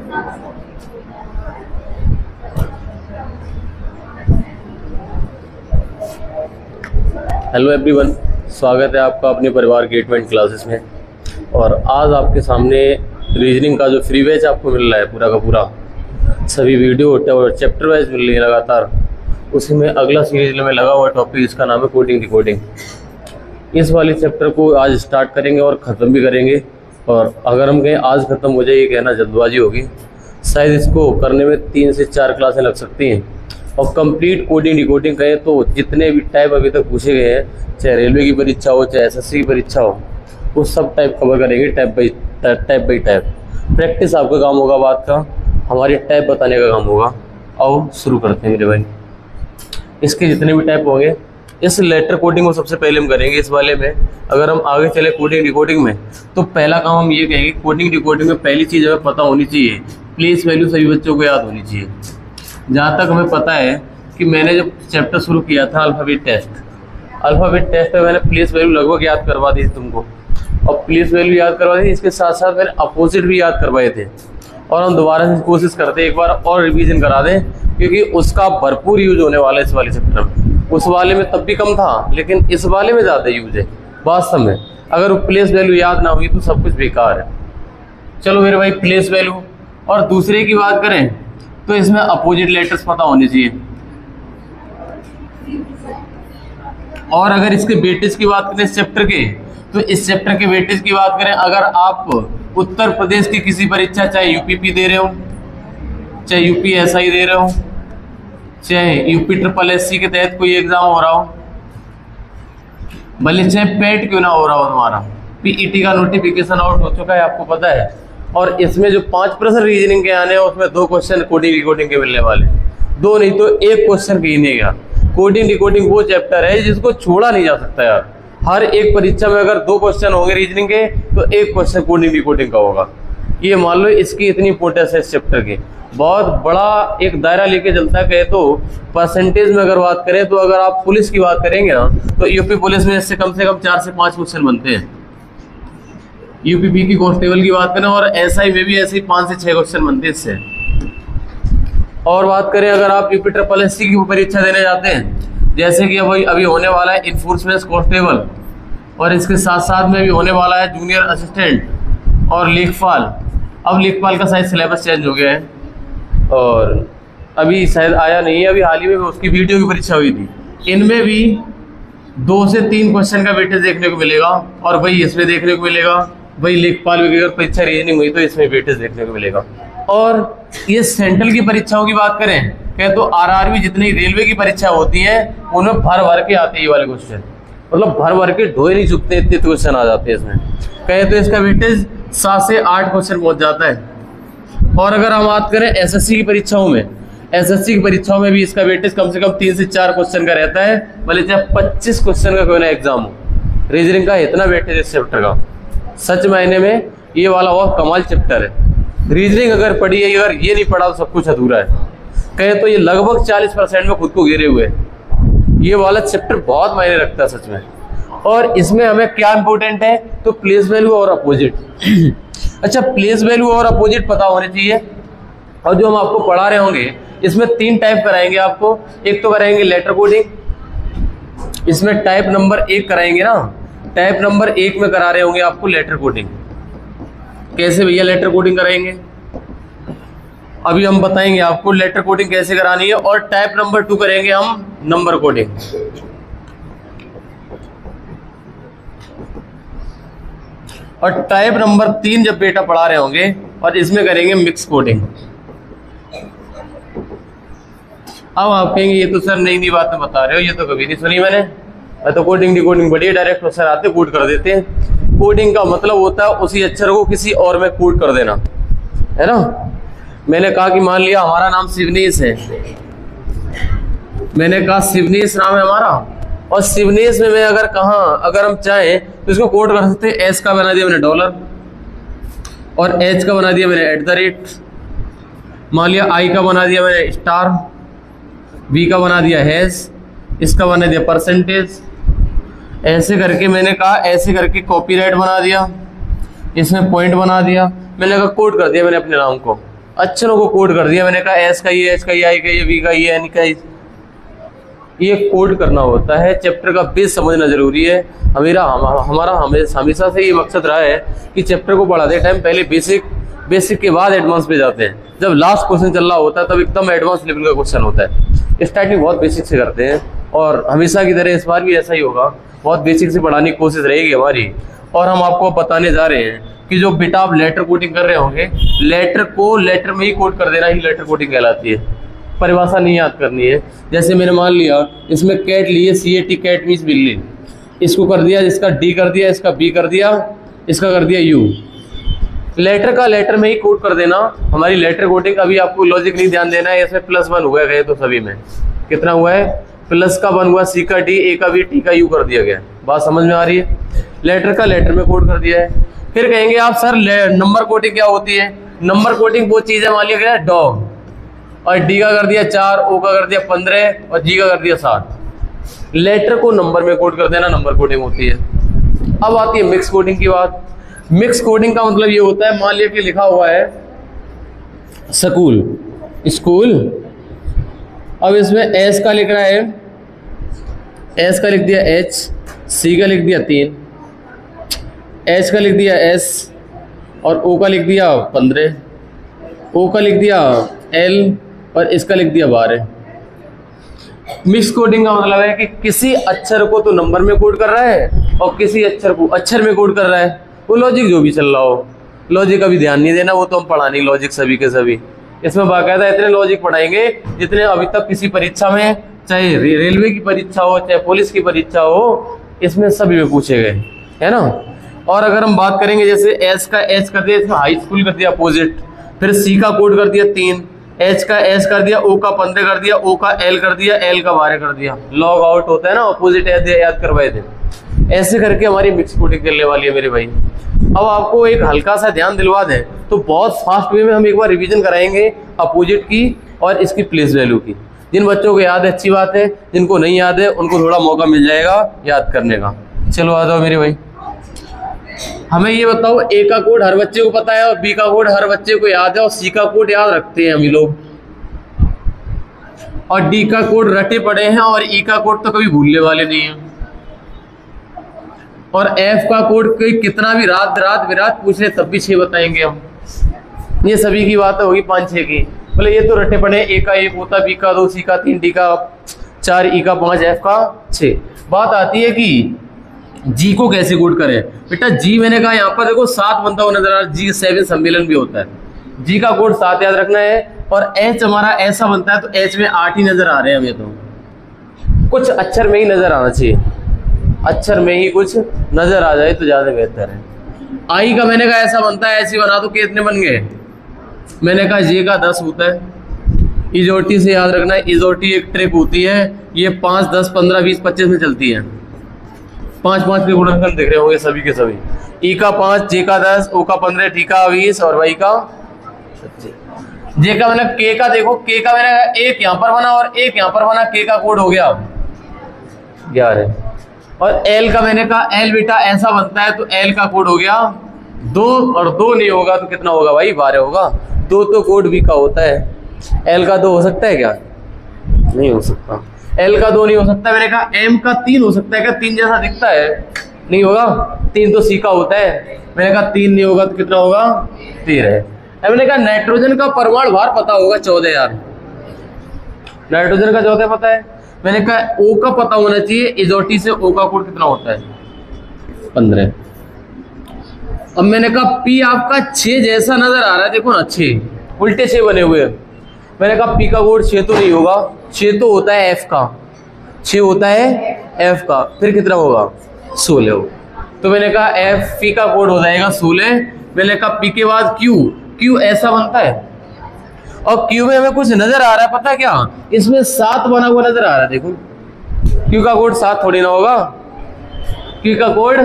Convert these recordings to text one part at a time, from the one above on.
Hello everyone, स्वागत है आपका अपने परिवार के 8 क्लासेस में। और आज आपके सामने रीजनिंग का जो फ्री बैच आपको मिल रहा है पूरा का पूरा, सभी वीडियो चैप्टर वाइज मिल रही है लगातार। उसी में अगला सीरीज में लगा हुआ टॉपिक, इसका नाम है कोडिंग डिकोडिंग। इस वाले चैप्टर को आज स्टार्ट करेंगे और ख़त्म भी करेंगे। और अगर हम कहें आज ख़त्म हो जाए, ये कहना जल्दबाजी होगी। शायद इसको करने में 3 से 4 क्लासें लग सकती हैं। और कंप्लीट कोडिंग डिकोडिंग कहें तो जितने भी टाइप अभी तक पूछे गए हैं, चाहे रेलवे की परीक्षा हो, चाहे एसएससी की परीक्षा हो, वो सब टाइप कवर करेंगे, टाइप बाई टाइप। प्रैक्टिस आपका काम होगा बात का, हमारी टाइप बताने का काम होगा। आओ शुरू करते हैं मेरे भाई। इसके जितने भी टाइप होंगे, इस लेटर कोडिंग को सबसे पहले हम करेंगे। इस वाले में अगर हम आगे चले कोडिंग डिकोडिंग में, तो पहला काम हम ये कहेंगे, कोडिंग डिकोडिंग में पहली चीज़ हमें पता होनी चाहिए, प्लेस वैल्यू सभी बच्चों को याद होनी चाहिए। जहाँ तक हमें पता है कि मैंने जब चैप्टर शुरू किया था अल्फ़ाबेट टेस्ट में मैंने प्लेस वैल्यू लगभग याद करवा दी थी तुमको। और प्लेस वैल्यू याद करवा दी, इसके साथ साथ मैंने अपोजिट भी याद करवाए थे। और हम दोबारा से कोशिश करते हैं एक बार और रिवीजन करा दें, क्योंकि उसका भरपूर यूज होने वाला है इस वाले चैप्टर में। उस वाले में तब भी कम था, लेकिन इस वाले में ज़्यादा यूज है वास्तव में। अगर वो प्लेस वैल्यू याद ना हुई तो सब कुछ बेकार है। चलो मेरे भाई, प्लेस वैल्यू। और दूसरे की बात करें तो इसमें अपोजिट लेटर्स पता होने चाहिए। और अगर इसके वेटेज की बात करें इस चैप्टर के, तो इस चैप्टर के वेटेज की बात करें, अगर आप उत्तर प्रदेश की किसी परीक्षा, चाहे यूपीपी दे रहे हो, चाहे यूपी एसआई दे रहे हो, चाहे यूपी ट्रिपल एससी के तहत कोई एग्जाम हो रहा हो, भले चाहे पेट क्यों ना हो रहा हो, तुम्हारा पीईटी का नोटिफिकेशन आउट हो चुका है, आपको पता है। और इसमें जो 5 प्रश्न रीजनिंग के आने हैं, उसमें 2 क्वेश्चन कोडिंग डिकोडिंग के मिलने वाले। 2 नहीं तो 1 क्वेश्चन कहीं नहीं गया। कोडिंग डिकोडिंग वो चैप्टर है जिसको छोड़ा नहीं जा सकता यार। हर एक परीक्षा में अगर 2 क्वेश्चन होंगे रीजनिंग के, तो 1 क्वेश्चन कोडिंग डिकोडिंग का होगा। ये मान लो इसकी इतनी इंपॉर्टेंस है इस चैप्टर की। बहुत बड़ा एक दायरा लेके चलता है। कहे तो परसेंटेज में अगर बात करें, तो अगर आप पुलिस की बात करेंगे ना, तो यूपी पुलिस में इससे कम से कम 4 से 5 क्वेश्चन बनते हैं। यूपीपी की कांस्टेबल की बात करें, और एसआई में भी ऐसे ही 5 से 6 क्वेश्चन बनते हैं इससे। और बात करें अगर आप यूपी ट्रिपल एससी की परीक्षा देने जाते हैं, जैसे कि अभी होने वाला है इन्फोर्समेंट कांस्टेबल, और इसके साथ साथ में भी होने वाला है जूनियर असिस्टेंट और लेखपाल। अब लेखपाल का शायद सिलेबस चेंज हो गया है और अभी शायद आया नहीं है। अभी हाल ही में उसकी वीडियो की परीक्षा हुई थी। इनमें भी 2 से 3 क्वेश्चन का वेटेज देखने को मिलेगा, और वही इसमें देखने को मिलेगा। वही लेखपाल में अगर परीक्षा रीजनिंग हुई तो इसमें वेटेज देखने को मिलेगा। और ये सेंट्रल की परीक्षाओं की बात करें, कहें तो आरआरबी जितनी रेलवे की परीक्षा होती है, उनमें भर भर के आते हैं ये वाले क्वेश्चन। मतलब भर भर के ढोए नहीं चुकते, इतने क्वेश्चन आ जाते हैं इसमें। कहें तो इसका वेटेज 7 से 8 क्वेश्चन पहुंच जाता है। और अगर हम बात करें एसएससी की परीक्षाओं में, एसएससी की परीक्षाओं में भी इसका वेटेज कम से कम 3 से 4 क्वेश्चन का रहता है, भले चाहे 25 क्वेश्चन का कोई ना एग्जाम हो। रीजनिंग का इतना वेटेज इस चैप्टर का, सच मायने में ये वाला बहुत कमाल चैप्टर है। रीजनिंग अगर पढ़ी है, अगर ये नहीं पढ़ा तो सब कुछ अधूरा है। कहे तो ये लगभग 40% में खुद को घेरे हुए है। ये वाला चैप्टर बहुत मायने रखता है सच में। और इसमें हमें क्या इंपॉर्टेंट है, तो प्लेस वैल्यू और अपोजिट। अच्छा, प्लेस वैल्यू और अपोजिट पता होने चाहिए। और जो हम आपको पढ़ा रहे होंगे, इसमें 3 टाइप कराएंगे आपको। एक तो कराएंगे लेटर कोडिंग, इसमें टाइप नंबर 1 कराएंगे ना। टाइप नंबर 1 में करा रहे होंगे आपको लेटर कोडिंग। कैसे भैया लेटर कोडिंग कराएंगे, अभी हम बताएंगे आपको लेटर कोडिंग कैसे करानी है। और टाइप नंबर 2 करेंगे हम नंबर कोडिंग। और टाइप नंबर 3 जब बेटा पढ़ा रहे होंगे, और इसमें करेंगे मिक्स कोडिंग। अब आप कहेंगे ये तो सर नई नई बातें बता रहे हो, ये तो कभी नहीं सुनी मैंने। तो कोडिंग डिकोडिंग बढ़िया, डायरेक्ट सर आते कोड कर देते हैं। कोडिंग का मतलब होता है उसी अक्षर को किसी और में कोड कर देना, है ना। मैंने कहा कि मान लिया हमारा नाम शिवनेश है, मैंने कहा शिवनेश नाम है हमारा, और शिवनेश में मैं अगर हम चाहें तो इसको कोड कर सकते हैं। एस का बना दिया मैंने $, और एच का बना दिया मैंने @ मान लिया आई का बना दिया मैंने स्टार, वी का बना दिया हैश, इसका बना दिया परसेंटेज। ऐसे करके मैंने कहा, ऐसे करके कॉपीराइट बना दिया, इसमें पॉइंट बना दिया। मैंने कहा कोड कर दिया मैंने अपने नाम को। अक्षरों को कोड कर दिया। मैंने कहा एस का ये, एच का ये, आई का ये, वी का ये, एन का ये कोड करना होता है। चैप्टर का बेस समझना जरूरी है। हमारा हमेशा से ये मकसद रहा है कि चैप्टर को पढ़ाते टाइम पहले बेसिक के बाद एडवांस पे जाते हैं। जब लास्ट क्वेश्चन चल रहा होता है तब एकदम एडवांस लेवल का क्वेश्चन होता है। स्टार्टिंग बहुत बेसिक से करते हैं और हमेशा की तरह इस बार भी ऐसा ही होगा। बहुत बेसिक से पढ़ाने की कोशिश रहेगी हमारी। और हम आपको बताने जा रहे हैं कि जो बेटा आप लेटर कोडिंग कर रहे होंगे, लेटर को लेटर में ही कोड कर देना ही लेटर कोडिंग कहलाती है। परिभाषा नहीं याद करनी है। जैसे मैंने मान लिया इसमें कैट लिए, CAT कैट मीन्स बिल्ली, इसको कर दिया, इसका D कर दिया, इसका B कर दिया, इसका कर दिया U। लेटर का लेटर में ही कोड कर देना हमारी लेटर कोडिंग। अभी आपको लॉजिक नहीं ध्यान देना है। इसमें +1 हुआ गए तो सभी में कितना हुआ है? प्लस का 1 हुआ, C का D, A का B, T का U कर दिया गया। बात समझ में आ रही है? लेटर का लेटर में कोड कर दिया है। फिर कहेंगे आप सर नंबर कोडिंग क्या होती है? नंबर कोडिंग वो चीज है, मान लिया गया डॉग, और D का कर दिया 4, O का कर दिया 15 और G का कर दिया 7। लेटर को नंबर में कोड कर देना नंबर कोडिंग होती है। अब आती है मिक्स कोडिंग की बात। मिक्स कोडिंग का मतलब ये होता है, मान लिया कि लिखा हुआ है स्कूल, अब इसमें S का लिख रहा है, S का लिख दिया H, C का लिख दिया 3, H का लिख दिया S और O का लिख दिया 15, O का लिख दिया L और इसका लिख दिया 12। मिक्स कोडिंग का मतलब है कि किसी अक्षर को तो नंबर में कोड कर रहा है और किसी अक्षर को अक्षर में कोड कर रहा है। वो लॉजिक जो भी चल रहा हो, लॉजिक का भी ध्यान नहीं देना, वो तो हम पढ़ा नहीं लॉजिक सभी के सभी। इसमें बाकायदा इतने लॉजिक पढ़ाएंगे जितने अभी तक किसी परीक्षा में, चाहे रेलवे की परीक्षा हो चाहे पुलिस की परीक्षा हो, इसमें सभी में पूछे गए, है ना। और अगर हम बात करेंगे जैसे एस का एच कर दिया, इसमें हाई स्कूल कर दिया अपोजिट, फिर सी का कोड कर दिया 3, एच का एस कर दिया, ओ का 15 कर दिया, ओ का एल कर दिया, एल का 12 कर दिया। लॉग आउट होता है ना, अपोजिट याद करवाए थे। ऐसे करके हमारी मिक्स कोडिंग चलने वाली है मेरे भाई। अब आपको एक हल्का सा ध्यान दिलवा दें तो बहुत फास्ट वे में हम एक बार रिवीजन कराएंगे अपोजिट की और इसकी प्लेस वैल्यू की। जिन बच्चों को याद है अच्छी बात है, जिनको नहीं याद है उनको थोड़ा मौका मिल जाएगा याद करने का। चलो आ जाओ मेरे भाई। हमें ये बताओ, ए का कोड हर बच्चे को पता है और बी का कोड हर बच्चे को याद है और सी का कोड याद रखते हैं हम लोग, और डी का कोड रटे पड़े हैं और ई का कोड तो कभी भूलने वाले नहीं है, और एफ का कोड कोई कितना भी रात बिरात पूछ ले तब भी 6 बताएंगे हम। ये सभी की बात होगी 5-6 की। बोले ये तो रटे पड़े, ए का 1 होता, बी का 2, सी का 3, डी का 4, ई का 5, एफ का 6। बात आती है कि जी को कैसे कोड करें। बेटा जी मैंने कहा यहाँ पर देखो 7 बनता हुआ नजर आ रहा है, जी 7 सम्मेलन भी होता है। जी का कोड 7 याद रखना है। और एच हमारा ऐसा बनता है तो एच में 8 ही नजर आ रहे हैं हमें, तो कुछ अक्षर में ही नजर आना चाहिए, अक्षर में ही कुछ नजर आ जाए तो ज्यादा बेहतर है। आई का मैंने कहा ऐसा बनता है, ऐसी बना दो, कितने बन गए? मैंने कहा जे का 10 होता है। इजोटी से याद रखना है, इजोटी एक ट्रिक होती है, ये 5, 10, 15, 20, 25 में चलती है। 5 के गुणनखंड दिख रहे होंगे सभी के सभी। ई का 5, जे का 10, ओ का 15, टी का 20 और वाई का 25। जे का मैंने के का देखो, के का मैंने एक यहाँ पर बना और एक यहाँ पर बना, के का कोड हो गया 11। और एल का मैंने कहा एल बेटा ऐसा बनता है तो एल का कोड हो गया 2, और 2 नहीं होगा तो कितना होगा भाई? 12 होगा। 2 तो कोड भी का होता है। एल का 2 हो सकता है क्या? नहीं हो सकता। एल का 2 नहीं हो सकता। मैंने कहा एम का 3 हो सकता है क्या? 3 जैसा दिखता है, नहीं होगा। 3 तो सी का होता है। मैंने कहा 3 नहीं होगा तो कितना होगा? 13 है। मैंने कहा नाइट्रोजन का परमाणु भार पता होगा 14 यार, नाइट्रोजन का 14 पता है। मैंने कहा ओ का पता होना चाहिए, इजोटी से ओ का कोड कितना होता है? 15। अब मैंने कहा पी आपका 6 जैसा नजर आ रहा है, देखो ना 6 उल्टे 6 बने हुए। मैंने कहा पी का कोड 6 तो नहीं होगा, 6 तो होता है एफ का, 6 होता है एफ का, फिर कितना होगा? 16 होगा। तो मैंने कहा एफ पी का कोड हो जाएगा 16। मैंने कहा पी के बाद क्यू, क्यू ऐसा बनता है और क्यू में हमें कुछ नजर आ रहा है, पता है क्या? इसमें 7 बना हुआ नजर आ रहा है, देखो क्यू का कोड 7 थोड़ी ना होगा, क्यू का कोड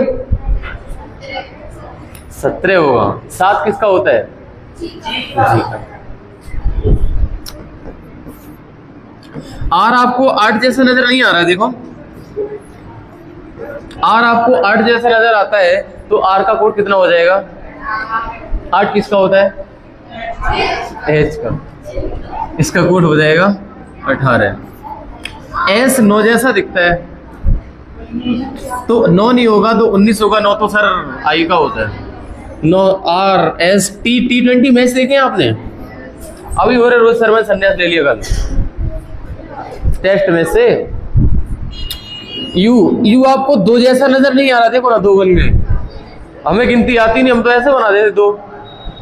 17 होगा। 7 किसका होता है? जी का। आर आपको 8 जैसा नजर नहीं आ रहा है, देखो आर आपको 8 जैसा नजर आता है तो आर का कोड कितना हो जाएगा? 8 किसका होता है? एच का, इसका कोड हो जाएगा 18। एस 9 जैसा दिखता है तो 9 नहीं होगा तो 19 होगा। 9 तो सर आई का होता है। 9 R S T. T20 match देखे आपने? अभी हो रहे रोहित शर्मा ने संन्यास ले लिया कल टेस्ट में से। यू आपको 2 जैसा नजर नहीं आ रहा? देखो ना 2 बन गए। हमें गिनती आती नहीं, हम तो ऐसे बना देते 2।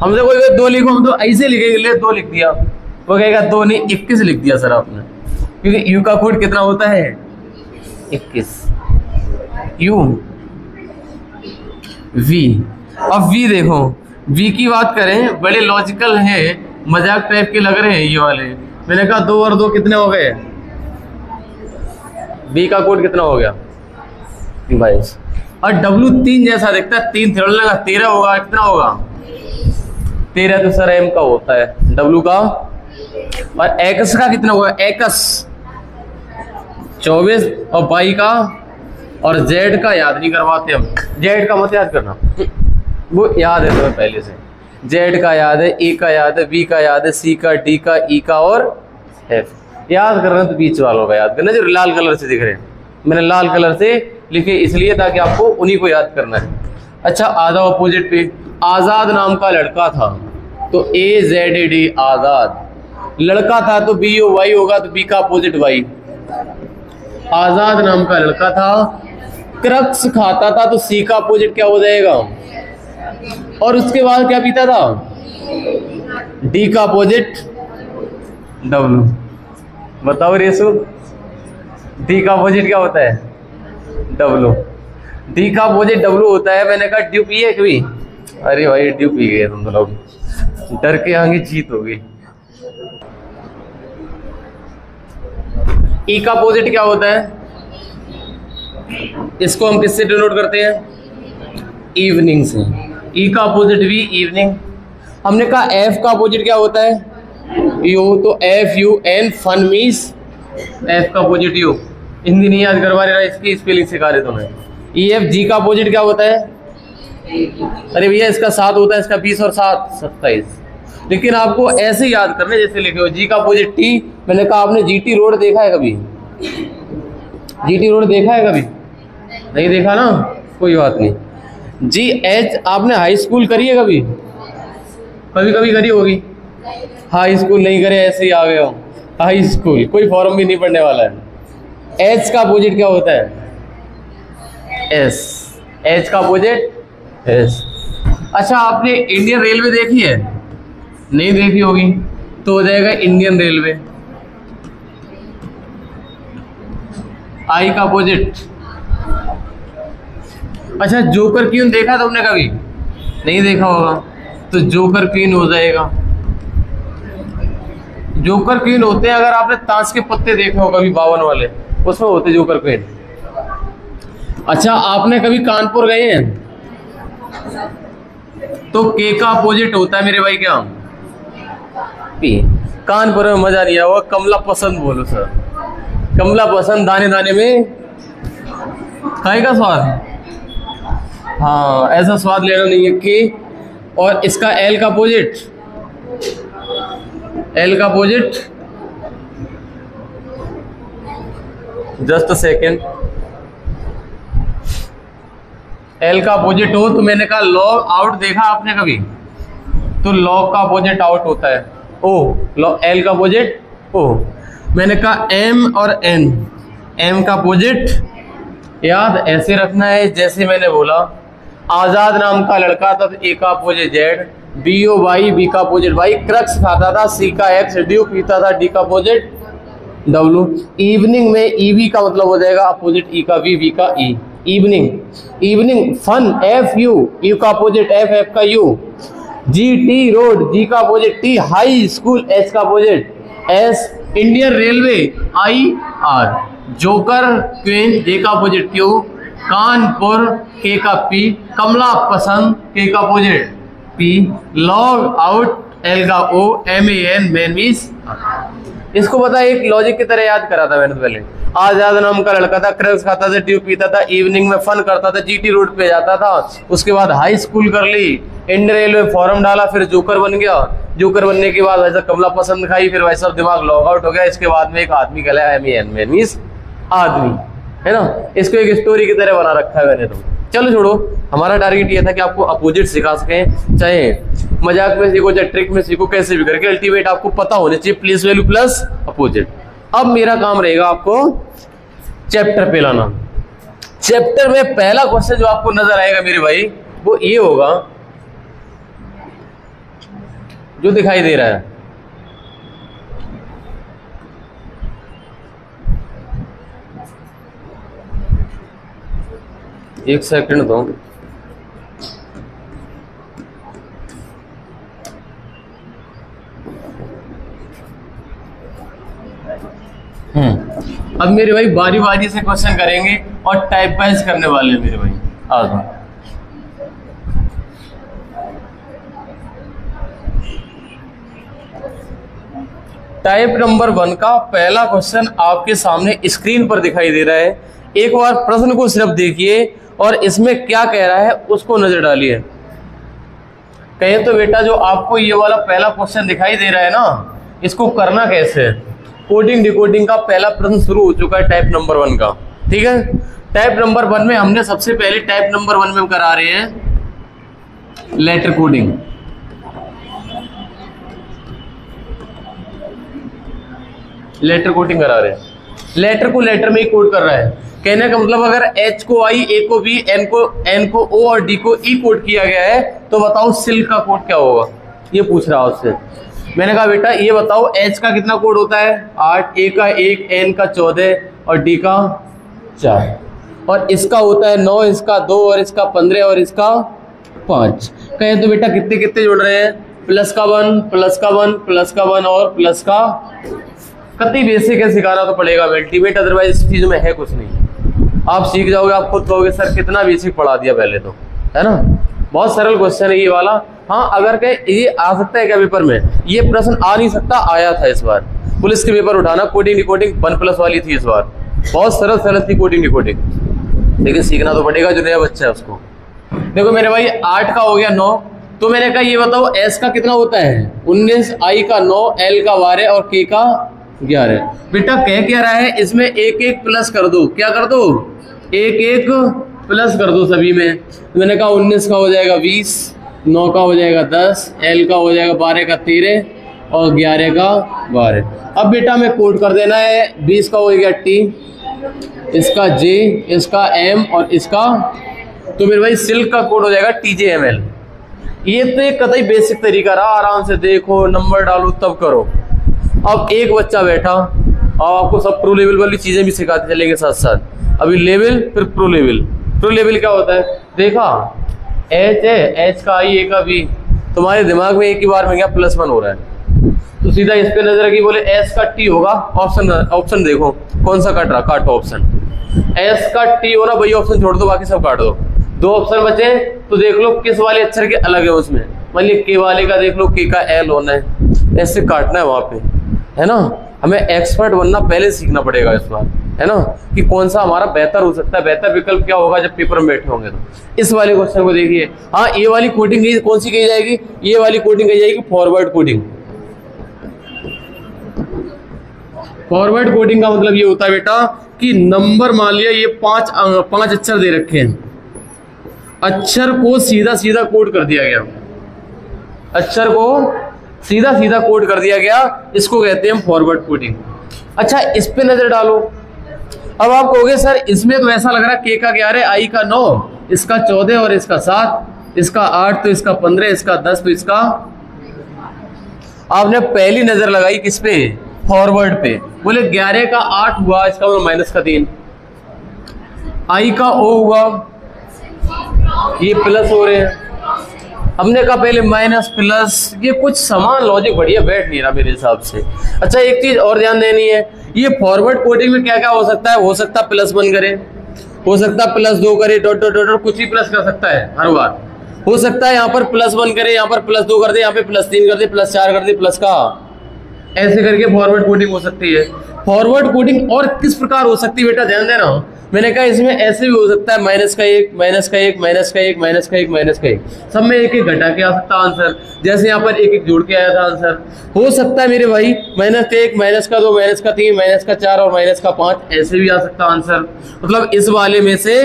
हमसे कोई 2 लिखो, हम तो ऐसे लिखेंगे, ले 2 लिख दिया। वो कहेगा 2 नहीं 21 लिख दिया सर आपने, क्योंकि यू का कोड कितना होता है 21। U V. अब वी देखो, वी की बात करें, बड़े लॉजिकल है, मजाक टाइप के लग रहे हैं ये वाले। मैंने कहा 2 और 2 कितने हो गए? वी का कोड कितना हो गया 22। और डब्लू 3 जैसा दिखता है, 3 थोड़ा लगा 13 होगा। कितना होगा 13? तो सर एम का होता है डब्लू का। और एक्स का कितना होगा? एक्स 24 और वाई का। और जेड का याद नहीं करवाते हम। जेड का मत याद करना, वो याद है तुम्हें पहले से। जेड का याद है, ए का याद है, बी का याद है, सी का, डी का, ई का और एफ। याद करना तो बीच वालों का याद करना जो लाल कलर से दिख रहे हैं। मैंने लाल कलर से लिखे इसलिए ताकि आपको उन्हीं को याद करना है। अच्छा आ जाओ अपोजिट पे। आजाद नाम का लड़का था तो AZD आजाद। लड़का था तो BOY होगा, तो बी का अपोजिट वाई। आजाद नाम का लड़का था। क्रक्स खाता था तो सी का अपोजिट क्या हो जाएगा? और उसके बाद क्या पीता था? डी का अपोजिट डब्लू। बताओ रेसू, डी का अपोजिट क्या होता है? डब्लू। डी का अपोजिट डब्लू होता है। मैंने कहा ड्यू पी है कभी? अरे भाई ड्यू पी गए तुम तो लोग, डर के आगे जीत हो गई। ई का अपोजिट क्या होता है? इसको हम किससे डिनोट करते हैं? इवनिंग से। ई का अपोजिट भी इवनिंग। हमने कहा एफ का अपोजिट क्या होता है? यू। तो FUN फन मीन्स एफ का अपोजिट यू। हिंदी नहीं याद करवा रहे ना, इसकी स्पेलिंग सिखा रहे तुम्हें। EFG का अपोजिट क्या होता है? अरे भैया इसका 7 होता है, इसका 20 और 7 27। लेकिन आपको ऐसे याद करना जैसे लिखे हो। जी का अपोजिट टी। मैंने कहा आपने GT रोड देखा है कभी? GT रोड देखा है कभी? नहीं देखा ना, कोई बात नहीं। GH आपने हाई स्कूल करी है कभी? कभी कभी करी होगी। हाई स्कूल नहीं करे, ऐसे ही आ गए हो। हाई स्कूल कोई फॉर्म भी नहीं पढ़ने वाला है। H का अपोजिट क्या होता है? S। H का अपोजिट S। अच्छा आपने इंडियन रेलवे देखी है? नहीं देखी होगी तो हो जाएगा इंडियन रेलवे। आई का अपोजिट। अच्छा जोकर क्वीन देखा तुमने कभी? नहीं देखा होगा तो जोकर क्वीन हो जाएगा। जोकर क्वीन होते हैं, अगर आपने ताश के पत्ते देखे हो कभी 52 वाले, उसमें होते जोकर क्वीन। अच्छा आपने कभी कानपुर गए हैं? तो के का अपोजिट होता है मेरे भाई क्या? पी। कानपुर में मजा नहीं आया, कमला पसंद बोलो सर। कमला पसंद दाने दाने में खाए का स्वाद। हाँ ऐसा स्वाद लेना नहीं है के। और इसका एल का अपोजिट, एल का अपोजिट जस्ट सेकेंड। एल का अपोजिट हो तो मैंने कहा लॉग आउट देखा आपने कभी? तो लॉग का अपोजिट आउट होता है ओ। एल का अपोजिट ओ। मैंने कहा एम और एन। एम का अपोजिट याद ऐसे रखना है जैसे मैंने बोला। आजाद नाम का लड़का था तो ए का अपोजिट जेड। BOY बी का अपोजिट वाई। क्रक्स खाता था सी का एक्स। ड्यू पीता था डी का अपोजिट डब्लू। इवनिंग में EV का मतलब हो जाएगा अपोजिट ई का वी का E. Evening. Evening fun FU। U का अपोजिट F का यू। GT road. जी का opposite T। High school H का opposite S। Indian railway IR। Joker queen J का अपोजिट Q। कानपुर के का P। कमला पसंद के का opposite P। Log out L का O। MAN man means. इसको पता है एक लॉजिक की तरह याद करा था मैंने तो पहले। आजाद नाम का लड़का था, क्रक्स खाता था, ड्यू पीता था, इवनिंग में फन करता था, GT रोड पे जाता था, उसके बाद हाई स्कूल कर ली, इंडियन रेलवे फॉर्म डाला, फिर जोकर बन गया, जोकर बनने के बाद वैसा कमला पसंद खाई, फिर वैसा दिमाग लॉग आउट हो गया। इसके बाद में एक आदमी कहलाया MEN मीन्स आदमी, है ना। इसको एक स्टोरी की तरह बना रखा है मैंने। तो चलो छोड़ो, हमारा टारगेट ये था कि आपको अपोजिट सिखा सकें, चाहे मजाक में सीखो चाहे ट्रिक में सीखो, कैसे भी करके अल्टीमेट आपको पता होने चाहिए प्लेस वैल्यू प्लस अपोजिट। अब मेरा काम रहेगा आपको चैप्टर पे लाना। चैप्टर में पहला क्वेश्चन जो आपको नजर आएगा मेरे भाई वो ये होगा जो दिखाई दे रहा है। एक सेकंड दो। अब मेरे भाई बारी बारी से क्वेश्चन करेंगे और टाइप वाइज करने वाले हैं मेरे भाई। आ जाओ। टाइप नंबर 1 का पहला क्वेश्चन आपके सामने स्क्रीन पर दिखाई दे रहा है। एक बार प्रश्न को सिर्फ देखिए और इसमें क्या कह रहा है उसको नजर डालिए। कहें तो बेटा जो आपको ये वाला पहला क्वेश्चन दिखाई दे रहा है ना, इसको करना कैसे है। कोडिंग डिकोडिंग का पहला प्रश्न शुरू हो चुका है टाइप नंबर 1 का, ठीक है। टाइप नंबर 1 में हमने सबसे पहले टाइप नंबर 1 में हम करा रहे हैं लेटर कोडिंग। लेटर कोडिंग करा रहे हैं। लेटर को लेटर में ही कोड कर रहा है। कहने का मतलब अगर H को I, A को B, N को O और D को E कोड किया गया है तो बताओ सिल्क का कोड क्या होगा, ये पूछ रहा है उससे। मैंने कहा बेटा ये बताओ H का कितना कोड होता है 8, A का 1, N का 14 और D का 4, और इसका होता है 9, इसका 2 और इसका 15 और इसका 5। कहें तो बेटा कितने कितने जोड़ रहे हैं, प्लस का 1, प्लस का 1, प्लस का 1 और प्लस का। कतई बेसिक है, सिखाना तो पड़ेगा अल्टीमेट, अदरवाइज इस चीज में है कुछ नहीं। आप सीख जाओगे, आप खुद कहोगे सर कितना बेसिक पढ़ा दिया पहले तो, है ना। बहुत सरल क्वेश्चन है ये वाला। हाँ अगर कहे ये आ सकता है क्या पेपर में, ये प्रश्न आ नहीं सकता, आया था इस बार पुलिस के पेपर उठाना। कोडिंग डिकोडिंग 1+ वाली थी इस बार, बहुत सरल सरल थी कोडिंग डिकोडिंग, लेकिन सीखना तो पड़ेगा जो नया बच्चा है उसको। देखो मेरे भाई 8 का हो गया 9, तो मैंने कहा ये बताओ S का कितना होता है 19, I का 9, L का 12 और K का 11। बेटा कह क्या रहा है इसमें एक एक प्लस कर दो, क्या कर दो, एक एक प्लस कर दो सभी में। तो मैंने कहा 19 का हो जाएगा 20, 9 का हो जाएगा 10, L का हो जाएगा 12 का 13 और 11 का 12। अब बेटा में कोड कर देना है, 20 का हो गया T, इसका J, इसका M और इसका, तो मेरे भाई सिल्क का कोड हो जाएगा TJML। ये तो एक कतई बेसिक तरीका रहा, आराम से देखो नंबर डालो तब करो। अब एक बच्चा बैठा और आपको सब प्रो लेवल वाली चीजें भी सिखाते चलेंगे साथ साथ। अभी लेवल फिर प्रो लेवल। प्रो लेवल क्या होता है, देखा H है, H का I, A का B, तुम्हारे दिमाग में एक ही बार में क्या +1 हो रहा है, तो सीधा इस पे नजर रखी, बोले S का T होगा। ऑप्शन देखो कौन सा काट रहा, काटो ऑप्शन। S का T हो ना भाई, ऑप्शन छोड़ दो बाकी सब काट दो। 2 ऑप्शन बचे तो देख लो किस वाले अक्षर के अलग है उसमें, मान लीजिए K वाले का देख लो, K का L होना है, ऐसे काटना है वहां पे, है ना। हमें एक्सपर्ट बनना पहले सीखना पड़ेगा इस बार, है ना, कि कौन सा हमारा बेहतर हो सकता है, बेहतर विकल्प क्या होगा जब पेपर में बैठे होंगे। तो इस वाले क्वेश्चन को देखिए। हाँ ये वाली कोडिंग कौन सी कही जाएगी, ये वाली कोडिंग कही जाएगी फॉरवर्ड कोडिंग। फॉरवर्ड कोडिंग का मतलब ये होता है बेटा कि नंबर मान लिया ये 5 अक्षर दे रखे हैं, अक्षर को सीधा सीधा कोड कर दिया गया, अक्षर को सीधा सीधा कोड कर दिया गया, इसको कहते हैं फॉरवर्ड कोडिंग। अच्छा इस पे नजर डालो। अब आप कहोगे सर इसमें तो ऐसा लग रहा है K का 11, I का 9, इसका 14 और इसका 7, इसका 8 तो इसका 15, इसका 10 तो इसका। आपने पहली नजर लगाई किस पे, फॉरवर्ड पे, बोले 11 का 8 हुआ, इसका मतलब -3। I का O हुआ, ये प्लस हो रहे हैं। हमने कहा पहले माइनस प्लस, ये कुछ समान लॉजिक बढ़िया बैठ नहीं रहा मेरे हिसाब से। अच्छा एक चीज और ध्यान देनी है, ये फॉरवर्ड कोडिंग में क्या क्या हो सकता है, हो सकता है +1 करे, हो सकता है +2 करे, डॉट डॉट डॉट कुछ ही प्लस कर सकता है हर बार। हो सकता है यहाँ पर +1 करे, यहाँ पर +2 कर दे, यहाँ पे +3 कर दे, +4 कर दे, प्लस का, ऐसे करके फॉरवर्ड कोडिंग हो सकती है। फॉरवर्ड कोडिंग और किस प्रकार हो सकती है बेटा ध्यान देना, मैंने कहा इसमें ऐसे भी हो सकता है माइनस का एक, माइनस का एक, माइनस का एक, माइनस का एक, माइनस का एक, सब में एक एक घटा के आ सकता आंसर। जैसे यहाँ पर एक एक जोड़ के आया था आंसर। हो सकता है मेरे भाई माइनस का एक, माइनस का दो, माइनस का तीन, माइनस का चार और माइनस का पांच, ऐसे भी आ सकता आंसर। मतलब इस वाले में से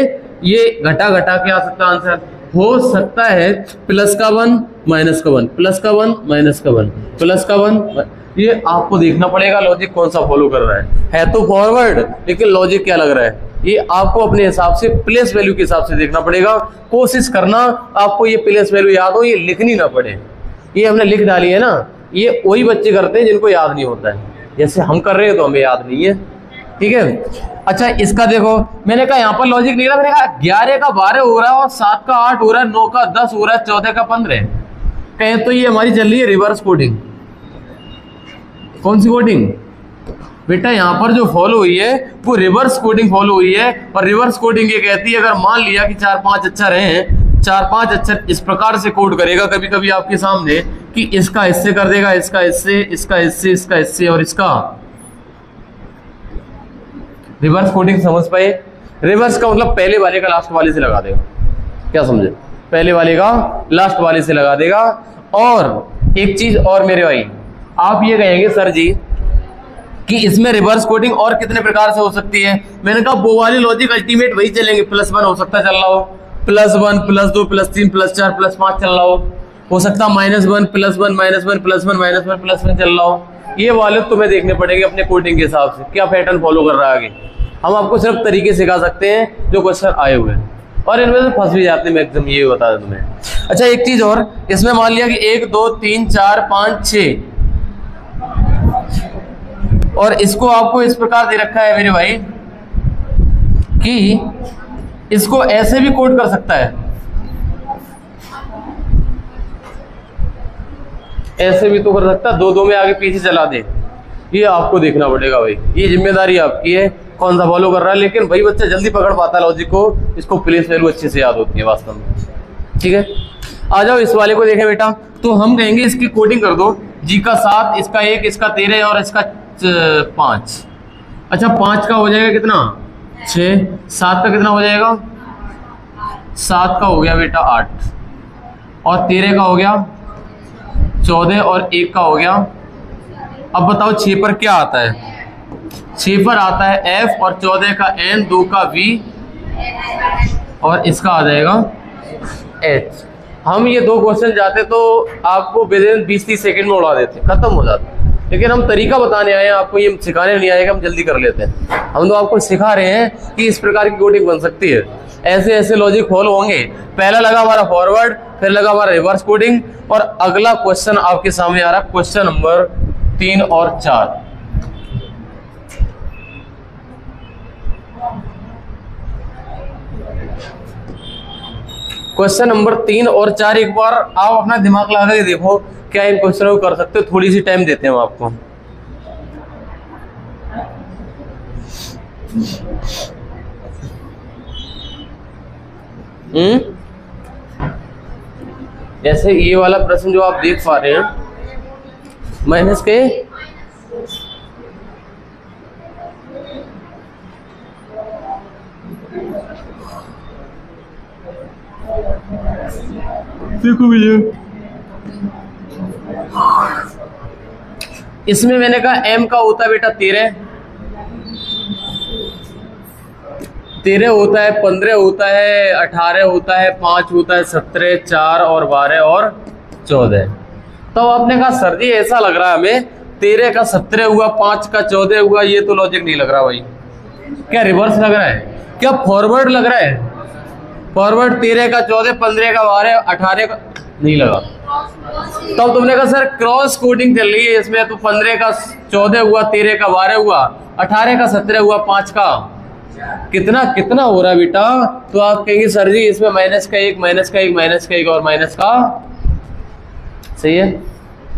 ये घटा घटा के आ सकता आंसर। हो सकता है प्लस का वन, माइनस का वन, प्लस का वन, माइनस का वन, प्लस का वन। ये आपको देखना पड़ेगा लॉजिक कौन सा फॉलो कर रहा है तो फॉरवर्ड, लेकिन लॉजिक क्या लग रहा है ये आपको अपने हिसाब से प्लेस वैल्यू के हिसाब से देखना पड़ेगा। कोशिश करना आपको ये प्लेस वैल्यू याद हो, ये लिखनी ना पड़े। ये हमने लिख डाली है ना, ये वही बच्चे करते हैं जिनको याद नहीं होता है, जैसे हम कर रहे हैं तो हमें याद नहीं है। ठीक है। अच्छा इसका देखो, मैंने कहा यहाँ पर लॉजिक नहीं रहा, मैंने कहा 11 का 12 हो रहा है और 7 का 8 हो रहा है, 9 का 10 हो रहा है, 14 का 15। कहें तो ये हमारी चल रही है रिवर्स कोडिंग। कौन सी कोडिंग बेटा? यहाँ पर जो फॉलो हुई है वो रिवर्स कोडिंग फॉलो हुई है। और रिवर्स कोडिंग ये कहती है, अगर मान लिया कि 4-5 अक्षर हैं, 4-5 अक्षर इस प्रकार से कोड करेगा कभी कभी आपके सामने कि इसका इससे कर देगा, इसका इससे, इसका इससे, इसका इससे और इसका। रिवर्स कोडिंग समझ पाए? रिवर्स का मतलब पहले वाले का लास्ट वाले से लगा देगा। क्या समझे? पहले वाले का लास्ट वाले से लगा देगा। और एक चीज और मेरे भाई, आप ये कहेंगे सर जी कि इसमें रिवर्स कोडिंग और कितने प्रकार से हो सकती है? मैंने कहा वो वाली लॉजिक अल्टीमेट वही चलेंगे। +1 हो सकता है चल रहा हो, +1, +2, +3, +4, +5 चल रहा हो सकता -1, -1, -1, -1, +1, -1, +1 चल रहा हो। ये वाले तुम्हें देखने पड़ेंगे अपने कोडिंग के हिसाब से क्या पैटर्न फॉलो कर रहा है आगे। हम आपको सिर्फ तरीके सिखा सकते हैं जो क्वेश्चन आए हुए हैं, और इनमें से फंस भी जाते हैं मैक्सिमम, ये बता दें तुम्हें। अच्छा एक चीज और, इसमें मान लिया कि 1 2 3 4 5 6 और इसको आपको इस प्रकार दे रखा है मेरे भाई कि इसको ऐसे भी कोड कर सकता है, ऐसे भी तो कर सकता है, 2-2 में आगे पीछे चला दे। ये आपको देखना पड़ेगा भाई, ये जिम्मेदारी आपकी है कौन सा फॉलो कर रहा है। लेकिन भाई बच्चा जल्दी पकड़ पाता है लॉजिक को, इसको प्लेस वैल्यू अच्छे से याद होती है वास्तव में। ठीक है, आ जाओ इस वाले को देखें बेटा। तो हम कहेंगे इसकी कोडिंग कर दो, जी का 7, इसका 1, इसका 13 और इसका 5। अच्छा 5 का हो जाएगा कितना? 6। 7 का कितना हो जाएगा? 7 का हो गया बेटा 8 और 13 का हो गया 14 और 1 का हो गया। अब बताओ 6 पर क्या आता है? 6 पर आता है F और 14 का N, 2 का V और इसका आ जाएगा H। हम ये 2 क्वेश्चन जाते तो आपको विदिन 20-30 सेकंड में उड़ा देते, खत्म हो जाता। लेकिन हम तरीका बताने आए हैं आपको, ये सिखाने नहीं आएगा, हम जल्दी कर लेते हैं। हम तो आपको सिखा रहे हैं कि इस प्रकार की कोडिंग बन सकती है, ऐसे ऐसे लॉजिक फॉलो होंगे। पहला लगा हमारा फॉरवर्ड, फिर लगा हमारा रिवर्स कोडिंग, और अगला क्वेश्चन आपके सामने आ रहा है, क्वेश्चन नंबर 3 और 4। क्वेश्चन नंबर 3 और 4 एक बार आप अपना दिमाग लगा के देखो क्या इन क्वेश्चनों को कर सकते हो। थोड़ी सी टाइम देते हैं हम आपको। जैसे ये वाला प्रश्न जो आप देख पा रहे हैं, माइनस के देखो भैया, इसमें मैंने कहा m का होता है बेटा 13 होता है, 15 होता है, 18 होता है, 5 होता है, 17, 4 और 12 और 14। तो आपने कहा सर जी ऐसा लग रहा है हमें 13 का 17 हुआ, 5 का 14 हुआ, ये तो लॉजिक नहीं लग रहा भाई। क्या रिवर्स लग रहा है? क्या फॉरवर्ड लग रहा है? फॉरवर्ड 13 का 14, 15 का 12, 18 का नहीं लगा। तब तुमने कहा सर क्रॉस कोडिंग चल रही है इसमें, तो 15 का 14 हुआ, 13 का 12 हुआ, 18 का 17 हुआ, 5 का कितना कितना हो रहा है बेटा? तो आप कहेंगे सर जी इसमें माइनस का 1, माइनस का 1, माइनस का 1 और माइनस का। सही है,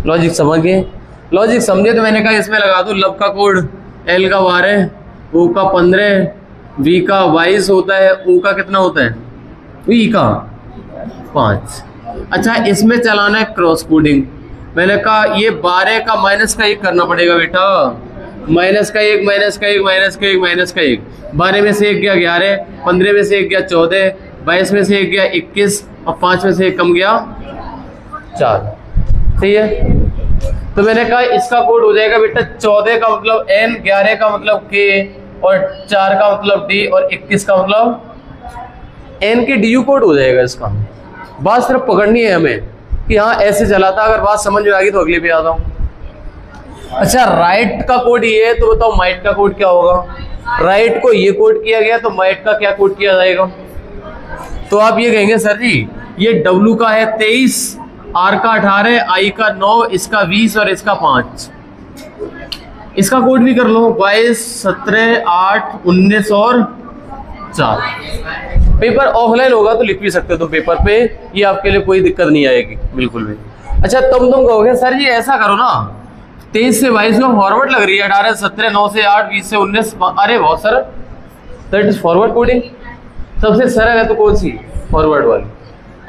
लॉजिक समझ गए? लॉजिक समझे तो मैंने कहा इसमें लगा दो लब का कोड, L का 12, O का 15, V का 22 होता है, O का कितना होता है? V का 5। अच्छा इसमें चलाना है क्रॉस कोडिंग। मैंने कहा ये 12 का माइनस का 1 करना पड़ेगा बेटा, माइनस का 1 माइनस का 1 माइनस का 1 माइनस का 1, 12 में से 1 गया 11, 15 में से 1 गया 14, 22 में से 1 गया 21 और 5 में से 1 कम गया 4। सही है। तो मैंने कहा इसका कोड हो जाएगा बेटा 14 का मतलब n, 11 का मतलब k और 4 का मतलब d और 21 का मतलब n के du कोड हो जाएगा इसका। बात सिर्फ पकड़नी है हमें कि हाँ ऐसे चला था। अगर बात समझ में आ गई तो अगले पे आता हूँ। अच्छा, राइट का कोड ये है तो बताओ माइट का कोड क्या होगा। राइट को ये कोड किया गया तो माइट का क्या कोड किया जाएगा। तो आप ये कहेंगे सर जी ये W का है 23, R का 18, I का 9, इसका 20 और इसका 5। इसका कोड भी कर लो 22, 17, 8, 19 और 4। पेपर ऑफलाइन होगा तो लिख भी सकते हो तुम पेपर पे, ये आपके लिए कोई दिक्कत नहीं आएगी बिल्कुल भी। अच्छा, तुम कहोगे सर जी ऐसा करो ना 23 से 22 में फॉरवर्ड लग रही है, 18 से 17, 9 से 8, 20 से 19। अरे बहुत sir, that is forward coding. सबसे सरल है तो कौन सी, फॉरवर्ड वाली।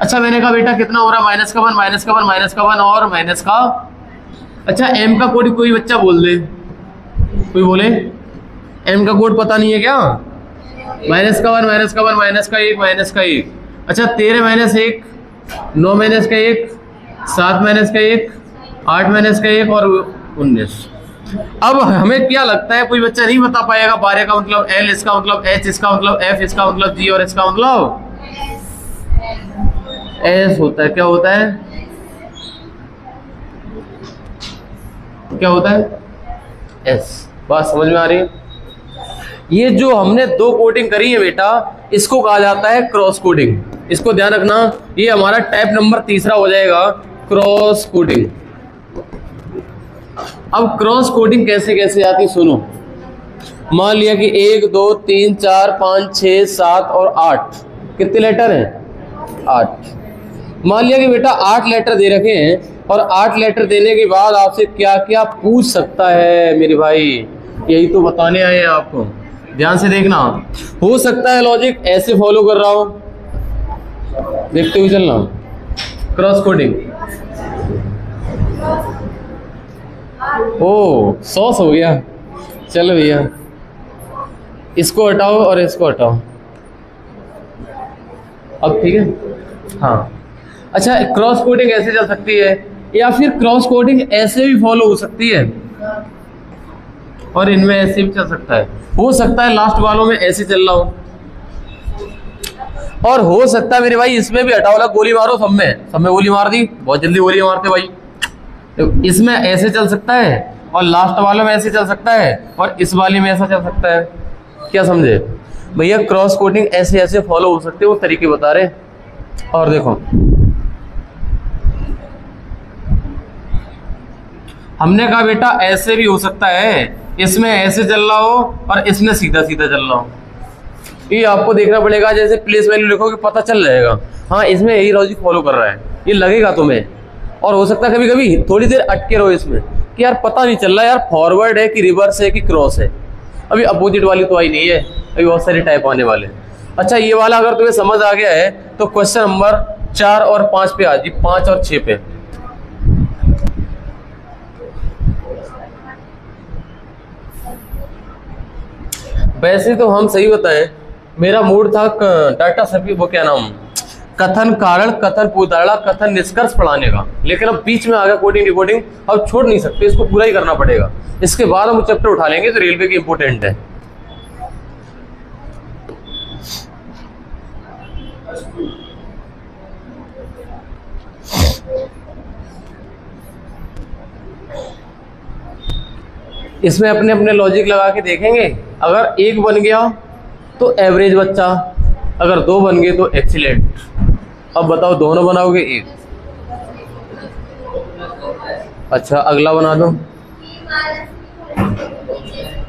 अच्छा, मैंने कहा बेटा कितना हो रहा है, माइनस का 1 माइनस का 1 माइनस का 1 और माइनस का। अच्छा, एम का कोड कोई बच्चा बोल दे, कोई बोले एम का कोड पता नहीं है क्या। माइनस का 1 माइनस का 1 माइनस का 1 माइनस का 1। अच्छा, 13 माइनस 1, 9 माइनस का 1, 7 माइनस का 1, 8 माइनस का 1 और 19। अब हमें क्या लगता है कोई बच्चा नहीं बता पाएगा 12 का मतलब L, इसका मतलब H, इसका मतलब F, इसका मतलब G और इसका मतलब S होता है। क्या होता है, क्या होता है, S। बात समझ में आ रही है। ये जो हमने दो कोडिंग करी है बेटा, इसको कहा जाता है क्रॉस कोडिंग। इसको ध्यान रखना, ये हमारा टाइप नंबर 3 हो जाएगा, क्रॉस कोडिंग। अब क्रॉस कोडिंग कैसे कैसे आती सुनो। मान लिया कि 1 2 3 4 5 6 7 और 8, कितने लेटर हैं, 8। मान लिया कि बेटा 8 लेटर दे रखे हैं और 8 लेटर देने के बाद आपसे क्या क्या पूछ सकता है मेरे भाई, यही तो बताने आए हैं आपको। ध्यान से देखना, हो सकता है लॉजिक ऐसे फॉलो कर रहा हूं, देखते हुए चलना। क्रॉस कोडिंग, ओ सॉस हो गया, चलो भैया इसको हटाओ और इसको हटाओ, अब ठीक है। हाँ, अच्छा, क्रॉस कोडिंग ऐसे चल सकती है या फिर क्रॉस कोडिंग ऐसे भी फॉलो हो सकती है और इनमें ऐसे भी चल सकता है। हो सकता है लास्ट वालों में ऐसे चल रहा हो और हो सकता है मेरे भाई इसमें भी हटाओ लग गोली मारो, सब में गोली मार दी, बहुत जल्दी गोली मारते भाई। तो इसमें ऐसे चल सकता है और लास्ट वालों में ऐसे चल सकता है और इस वाले में ऐसा चल सकता है। क्या समझे भैया, क्रॉस कोडिंग ऐसे ऐसे फॉलो हो सकते हैं, वो तरीके बता रहे। और देखो हमने कहा बेटा ऐसे भी हो सकता है, इसमें ऐसे चल रहा हो और इसमें सीधा सीधा चल रहा हो। ये आपको देखना पड़ेगा, जैसे प्लेस वैल्यू लिखोगे पता चल जाएगा, हाँ इसमें यही लॉजिक फॉलो कर रहा है, ये लगेगा तुम्हें। और हो सकता है कभी कभी थोड़ी देर अटके रहो इसमें कि यार पता नहीं चल रहा यार फॉरवर्ड है कि रिवर्स है कि क्रॉस है। अभी अपोजिट वाली तो आई नहीं है, अभी बहुत सारे टाइप आने वाले। अच्छा, ये वाला अगर तुम्हें समझ आ गया है तो क्वेश्चन नंबर 4 और 5 पे आ जी, 5 और 6 पे। वैसे तो हम सही बताएं, मेरा मूड था डाटा सभी वो क्या नाम, कथन कारण, कथन पूर्वधारणा, कथन निष्कर्ष पढ़ाने का, लेकिन अब बीच में आ गया कोडिंग डिकोडिंग, अब छोड़ नहीं सकते, इसको पूरा ही करना पड़ेगा। इसके बाद हम चैप्टर उठा लेंगे तो रेलवे की इंपोर्टेंट है। इसमें अपने अपने लॉजिक लगा के देखेंगे। अगर 1 बन गया तो एवरेज बच्चा, अगर 2 बन गए तो एक्सीलेंट। अब बताओ दोनों बनाओगे 1, अच्छा अगला बना दो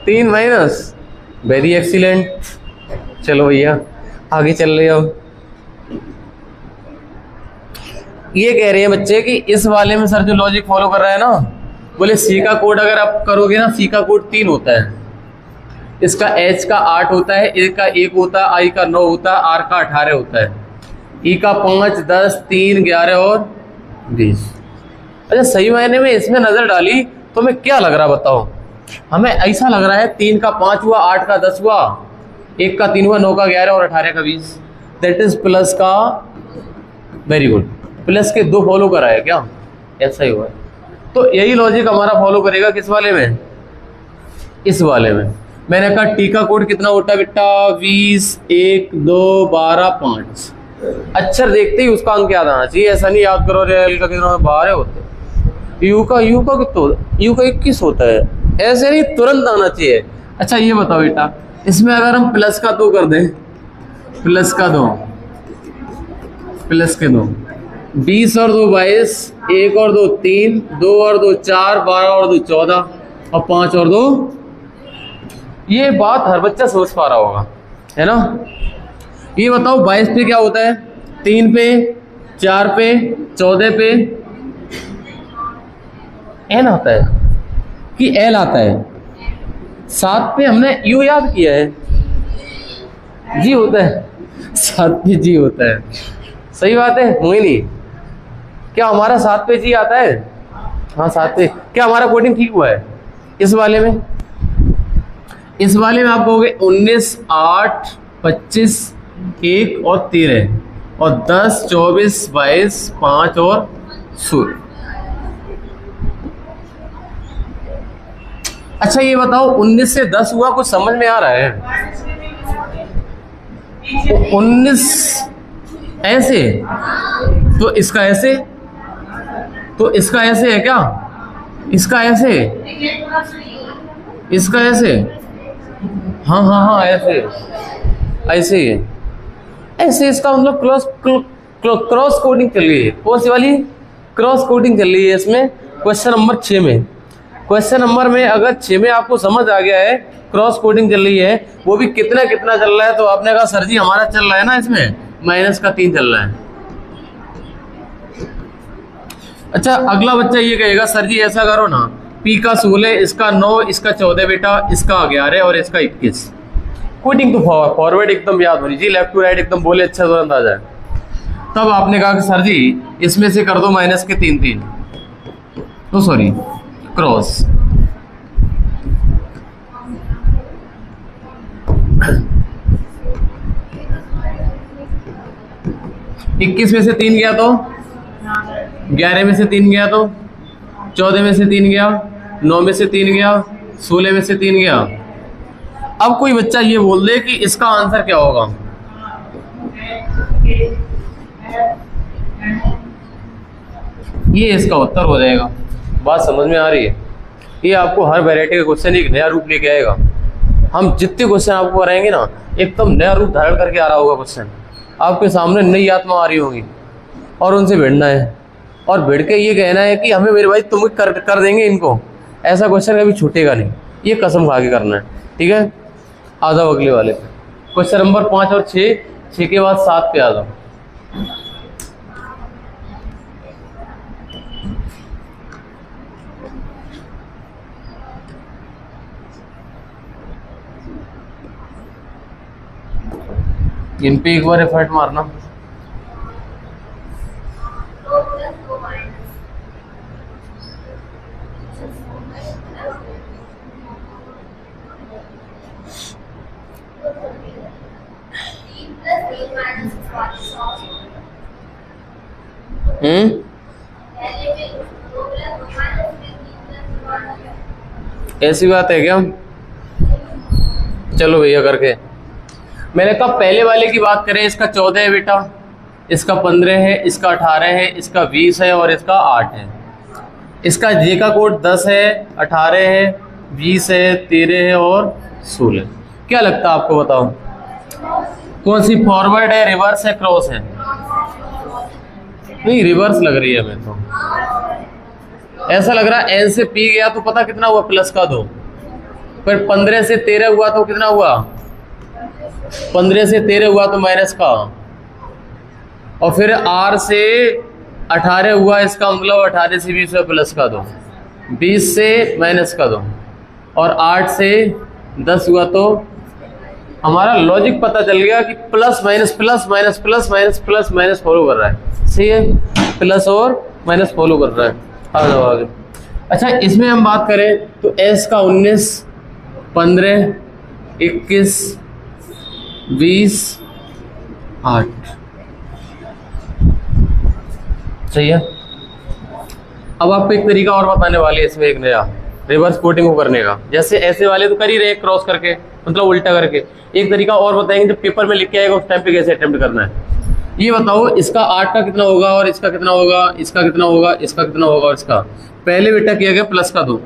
3 माइनस, वेरी एक्सीलेंट। चलो भैया आगे चल रहे हो। ये कह रहे हैं बच्चे कि इस वाले में सर जो लॉजिक फॉलो कर रहा है ना, बोले सी का कोड अगर आप करोगे ना, सी का कोड 3 होता है, इसका एच का 8 होता है, ए का 1 होता है, आई का 9 होता है, आर का 18 होता है, ई का 5, 10, 3, 11 और 20। अच्छा, सही मायने में इसमें नजर डाली तो मैं क्या लग रहा बताओ, हमें ऐसा लग रहा है 3 का 5 हुआ, 8 का 10 हुआ, 1 का 3 हुआ, 9 का 11 और 18 का 20, दैट इज प्लस का, वेरी गुड, प्लस के 2 फॉलो करा है क्या, ऐसा ही हुआ है। तो यही लॉजिक हमारा फॉलो करेगा किस वाले में, इस वाले में। मैंने कहा टी का कोड कितना होता है बेटा, 20, 1, 2, 12, 5। अक्षर देखते ही उसका अंक याद आना चाहिए, ऐसा नहीं याद करो एल का कितना 12 होते, यू का कितना, यू का 21 होता है, ऐसे नहीं, तुरंत आना चाहिए। अच्छा ये बताओ बेटा, इसमें अगर हम प्लस का 2 कर दें, प्लस का 2, प्लस के 2, 20 और 2 22, 1 और 2 3, 2 और 2 4, 12 और 2 14 और 5 और 2, ये बात हर बच्चा सोच पा रहा होगा, है ना। ये बताओ 22 पे क्या होता है, 3 पे, 4 पे, 14 पे एन आता है कि एल आता है, 7 पे हमने यू याद किया है, जी होता है, 7 पे जी होता है, सही बात है मोहिनी, क्या हमारा 7 पे जी आता है, हाँ 7 पे। क्या हमारा कोडिंग ठीक हुआ है इस वाले में, इस वाले में आप कहोगे 19, 8, 25, 1 और 13 और 10, 24, 22, 5 और 0। अच्छा ये बताओ 19 से 10 हुआ, कुछ समझ में आ रहा है, 19 ऐसे, तो इसका ऐसे, तो इसका ऐसे है क्या, इसका ऐसे, इसका ऐसे, हाँ हाँ हाँ ऐसे, ऐसे ही है, ऐसे इसका मतलब क्रॉस कोडिंग चल रही है, कौन सी वाली, क्रॉस कोडिंग चल रही है इसमें। क्वेश्चन नंबर 6 में, क्वेश्चन नंबर में अगर 6 में आपको समझ आ गया है क्रॉस कोडिंग चल रही है, वो भी कितना कितना चल रहा है, तो आपने कहा सर जी हमारा चल रहा है ना इसमें माइनस का 3 चल रहा है। अच्छा अगला बच्चा ये कहेगा सर जी ऐसा करो ना, पी का 16, इसका 9, इसका 14 बेटा, इसका 11 और इसका 21। कोडिंग तो फॉरवर्ड एकदम याद होनी चाहिए, लेफ्ट टू राइट एकदम बोले अच्छा तुरंत आ जाए। तब आपने कहा कि सर जी इसमें से कर दो माइनस के 3 3, तो सॉरी क्रॉस, इक्कीस में से 3 गया तो 11 में से 3 गया तो 14 में से 3 गया, 9 में से 3 गया, 16 में से 3 गया। अब कोई बच्चा ये बोल दे कि इसका आंसर क्या होगा, ये इसका उत्तर हो जाएगा। बात समझ में आ रही है, ये आपको हर वैरायटी का क्वेश्चन एक नया रूप लेके आएगा। हम जितने क्वेश्चन आपको कराएंगे ना एकदम नया रूप धारण करके आ रहा होगा क्वेश्चन, आपके सामने नई आत्मा आ रही होगी और उनसे भिड़ना है, और भिड़ के ये कहना है कि हमें मेरे भाई तुम कर देंगे इनको, ऐसा क्वेश्चन कभी छूटेगा नहीं, ये कसम खा के करना है, ठीक है। आ जाओ अगले वाले पे, क्वेश्चन नंबर 5 और 6 के बाद 7 पे आ जाओ। इन पे एक बार एफर्ट मारना। ऐसी बात है क्या, चलो भैया करके। मैंने कहा पहले वाले की बात करें, इसका 14 है बेटा, इसका 15 है, इसका 18 है, इसका 20 है और इसका 8 है। इसका जे का कोड 10 है, 18 है, 20 है, 13 है और 16। क्या लगता है आपको, बताओ कौन सी फॉरवर्ड है, रिवर्स है, क्रॉस है? नहीं रिवर्स लग रही है हमें तो, ऐसा लग रहा है एन से पी गया तो पता कितना हुआ, प्लस का 2, फिर 15 से 13 हुआ तो कितना हुआ, 15 से 13 हुआ तो माइनस का, और फिर आर से 18 हुआ, इसका मतलब 18 से 20 हुआ प्लस का 2, 20 से माइनस का 2 और 8 से 10 हुआ। तो हमारा लॉजिक पता चल गया कि plus minus plus minus plus minus plus minus follow कर रहा है, सही है, प्लस और माइनस फॉलो कर रहा है। आ जाओ आगे। अच्छा इसमें हम बात करें तो एस का 19, 15, 21, 20, 8 सही है। अब आपको एक तरीका और बताने वाले हैं इसमें, एक नया रिवर्स कोटिंग को करने का। जैसे ऐसे वाले तो कर ही रहे क्रॉस करके, मतलब उल्टा करके, एक तरीका और बताएंगे जब पेपर में लिख के आएगा उस टाइम पे कैसे अटेम्प्ट करना है। ये बताओ इसका 8 का कितना होगा और इसका कितना होगा, इसका कितना होगा, इसका कितना होगा और इसका। पहले बेटा किया गया प्लस का 2,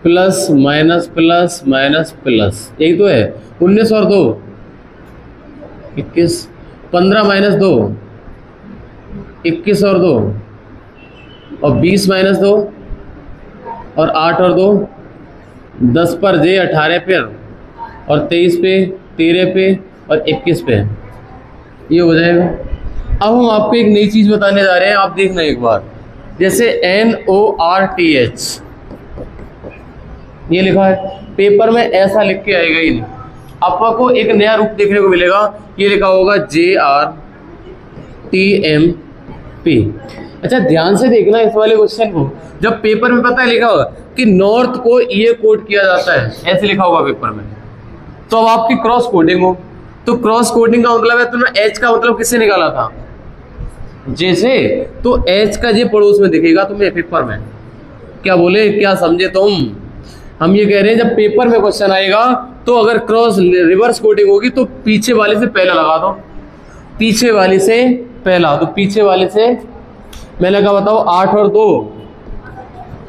plus minus plus minus plus, यही तो है। 19 और 2 21, 15 माइनस 2 21 और 2, और 20 माइनस 2 और 8 और 2 10 पर जे 18 पे और 23 पे 13 पे और 21 पे, ये हो जाएगा। अब हम आपको एक नई चीज़ बताने जा रहे हैं, आप देखना एक बार। जैसे NORTH ये लिखा है, पेपर में ऐसा लिख के आएगा ही नहीं, आपको एक नया रूप देखने को मिलेगा। ये लिखा होगा JRTMP। अच्छा ध्यान से देखना इस वाले क्वेश्चन को, जब पेपर में पता है लिखा होगा कि नॉर्थ को ये कोड किया जाता है, ऐसे लिखा होगा पेपर में, तो अब आपकी क्रॉस कोडिंग हो, तो क्रॉस कोडिंग का मतलब है तुमने एच का मतलब किससे निकाला था, जैसे, तो एच का ये पड़ोस में दिखेगा तुम्हें पेपर में। क्या बोले, क्या समझे तुम? हम ये कह रहे हैं जब पेपर में क्वेश्चन आएगा तो अगर क्रॉस रिवर्स कोडिंग होगी तो पीछे वाले से पहला लगा दो, पीछे वाले से पहला, तो पीछे वाले से मैंने कहा बताओ 8 और 2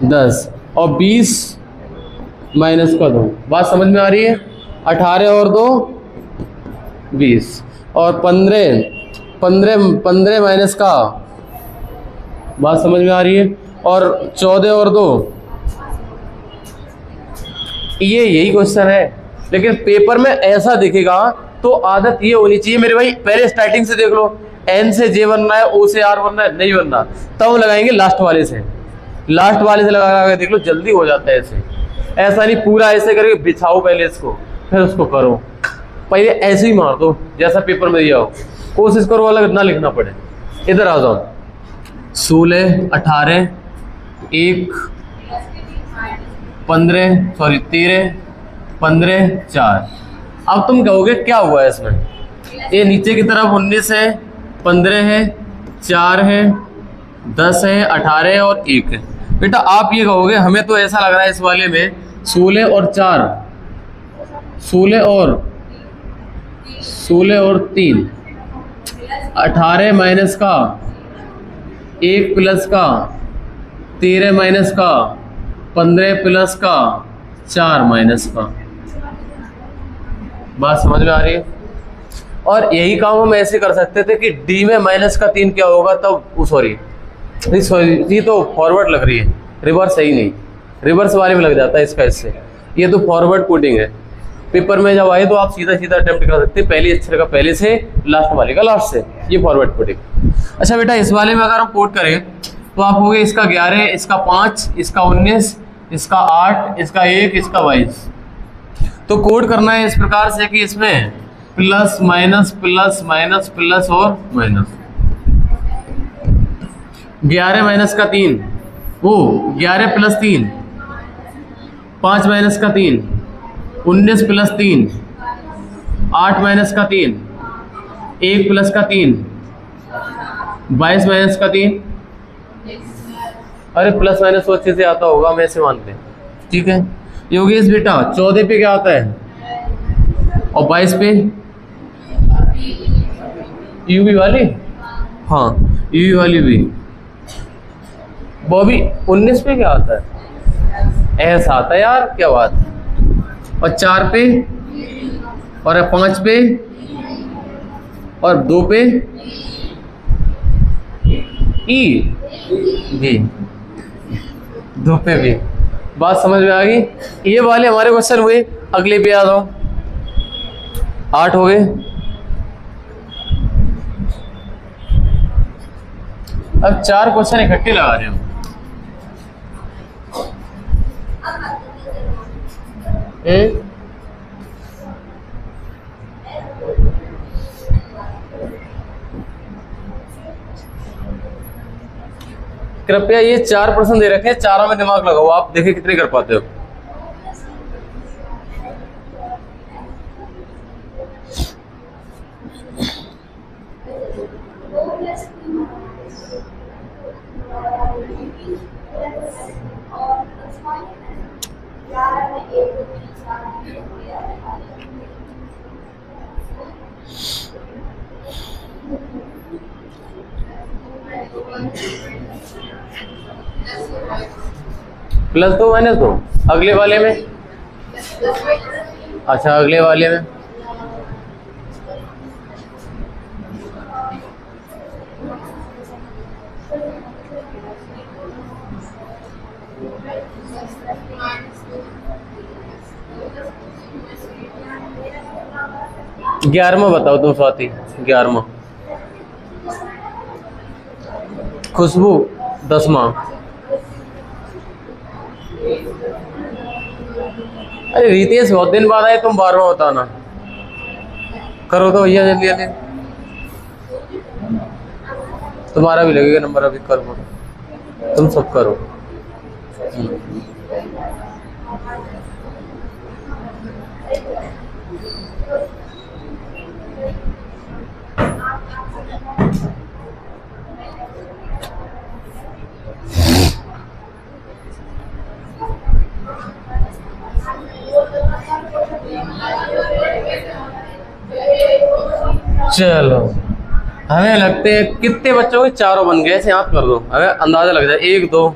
10 और 20 माइनस का 2, बात समझ में आ रही है? 18 और 2 20 और 15 माइनस का, बात समझ में आ रही है? और 14 और 2, ये यही क्वेश्चन है। लेकिन पेपर में ऐसा दिखेगा तो आदत ये होनी चाहिए मेरे भाई, पहले स्टार्टिंग से देख लो, एन से जे बनना है, ओ से आर बनना है, नहीं बनना तब हम लगाएंगे लास्ट वाले से, लास्ट वाले से लगा के देख लो, जल्दी हो जाता है ऐसे। ऐसा नहीं पूरा ऐसे करके बिछाओ पहले इसको फिर उसको करो, पहले ऐसे ही मार दो जैसा पेपर में दिया हो, कोशिश करो अलग ना लिखना पड़े। इधर आ जाओ, 16 18 1 13 15 4। अब तुम कहोगे क्या हुआ है इसमें, ये नीचे की तरफ 19 है, 15 है, 4 है, 10 है, 18 है और 1 है। बेटा आप ये कहोगे हमें तो ऐसा लग रहा है इस वाले में 16 और 4, 16 और 3, 18 माइनस का 1 प्लस का 13 माइनस का 15 प्लस का 4 माइनस का, बात समझ में आ रही है? और यही काम हम ऐसे कर सकते थे कि डी में माइनस का 3 क्या होगा तब, सॉरी ये तो फॉरवर्ड लग रही है, रिवर्स है ही नहीं, रिवर्स वाले में लग जाता है इसका इससे, ये तो फॉरवर्ड कोडिंग है। पेपर में जब आए तो आप सीधा सीधा अटेम्प्ट कर सकते हैं, पहले अक्षर का पहले से, लास्ट वाले का लास्ट से, ये फॉरवर्ड कोडिंग। अच्छा बेटा इस वाले में अगर हम कोड करें तो आप हो गए इसका 11, इसका 5, इसका 19, इसका 8, इसका 1, इसका 22। तो कोड करना है इस प्रकार से कि इसमें plus minus plus minus plus और माइनस। 11 माइनस का 3, वो 11 प्लस 3, 5 माइनस का 3, 19 प्लस 3, 8 माइनस का 3, 1 प्लस का 3, 22 माइनस का 3। अरे प्लस माइनस वो अच्छे से आता होगा, हम ऐसे मानते हैं, ठीक है। योगेश बेटा 14 पे क्या आता है और 22 पे यूवी वाली, हाँ यूवी वाली भी। बॉबी 19 पे क्या आता है, ऐसा आता है यार, क्या बात है। और 4 पे और 5 पे और 2 पे ई भी, 2 पे भी, बात समझ में आ गई? ये वाले हमारे क्वेश्चन हुए। अगले पे आ जाओ, 8 हो गए। अब 4 क्वेश्चन इकट्ठे लगा रहे हो। कृपया ये 4 प्रश्न दे रखे हैं, चारों में दिमाग लगाओ, आप देखें कितने कर पाते हो। +2 -2 अगले वाले में, अच्छा अगले वाले में ग्यारहवां बताओ तुम स्वाति। 11वां खुशबू 10वां। अरे रितेश बहुत दिन बाद आए, तुम 12वां बताना। करो तो भैया जल्दी जल्दी, तुम्हारा भी लगेगा नंबर, अभी करो तुम सब करो। चलो हमें लगते हैं कितने बच्चों के चारों बन गए, ऐसे याद कर दो, हमें अंदाजा लग जाए। 1 2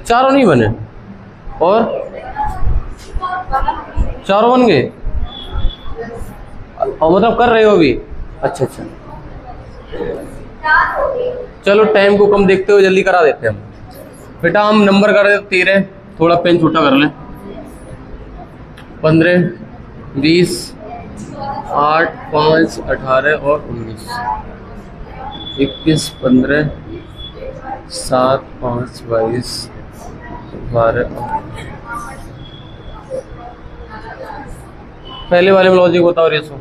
चारों नहीं बने, और चारों बन गए, और मतलब कर रहे हो अभी। अच्छा अच्छा, चलो टाइम को कम देखते हुए जल्दी करा देते हैं हम। बेटा हम नंबर कर देते 13, थोड़ा पेन छोटा कर लें। 15 20 8 5 18 और 19 21 15 7 5 22 12। पहले वाले में लॉजिक बताओ रेसो।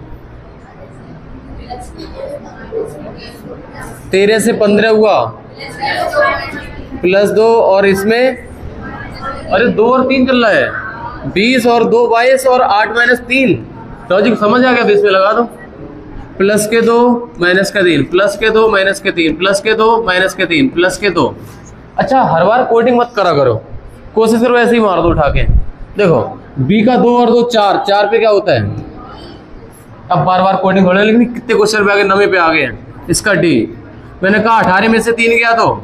13 से 15 हुआ, +2 और इसमें अरे 2 और 3 चल रहा है। 20 और 2 22 और 8 -3। लॉजिक समझ आ गया तो इसमें लगा दो। +2 -3 +2 -3 +2 -3 +2। अच्छा हर बार कोडिंग मत करा करो, कोशिश करो ऐसे ही मार दो उठा के। देखो b का 2 और 2 4 पे क्या होता है। अब बार बार कोडिंग हो रहा है, लेकिन कितने क्वेश्चन पे आ गए, 9 पे आ गए हैं। इसका d मैंने कहा 18 में से 3 गया तो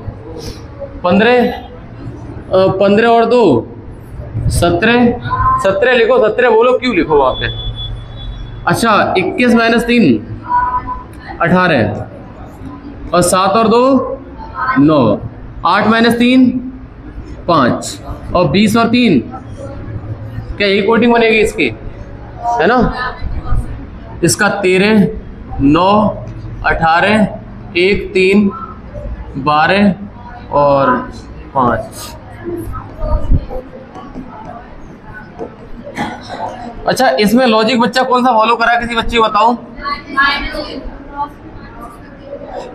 15 और 2 17 लिखो, 17 बोलो, क्यों लिखो वहां पे। अच्छा 21 -3 18 और 7 और 2 9, 8 -3 5 और 20 और 3, क्या यही कोडिंग बनेगी इसकी, है ना। इसका 13 9 18 1 3 12 और 5। अच्छा इसमें लॉजिक बच्चा कौन सा फॉलो करा, किसी बच्चे को बताओ।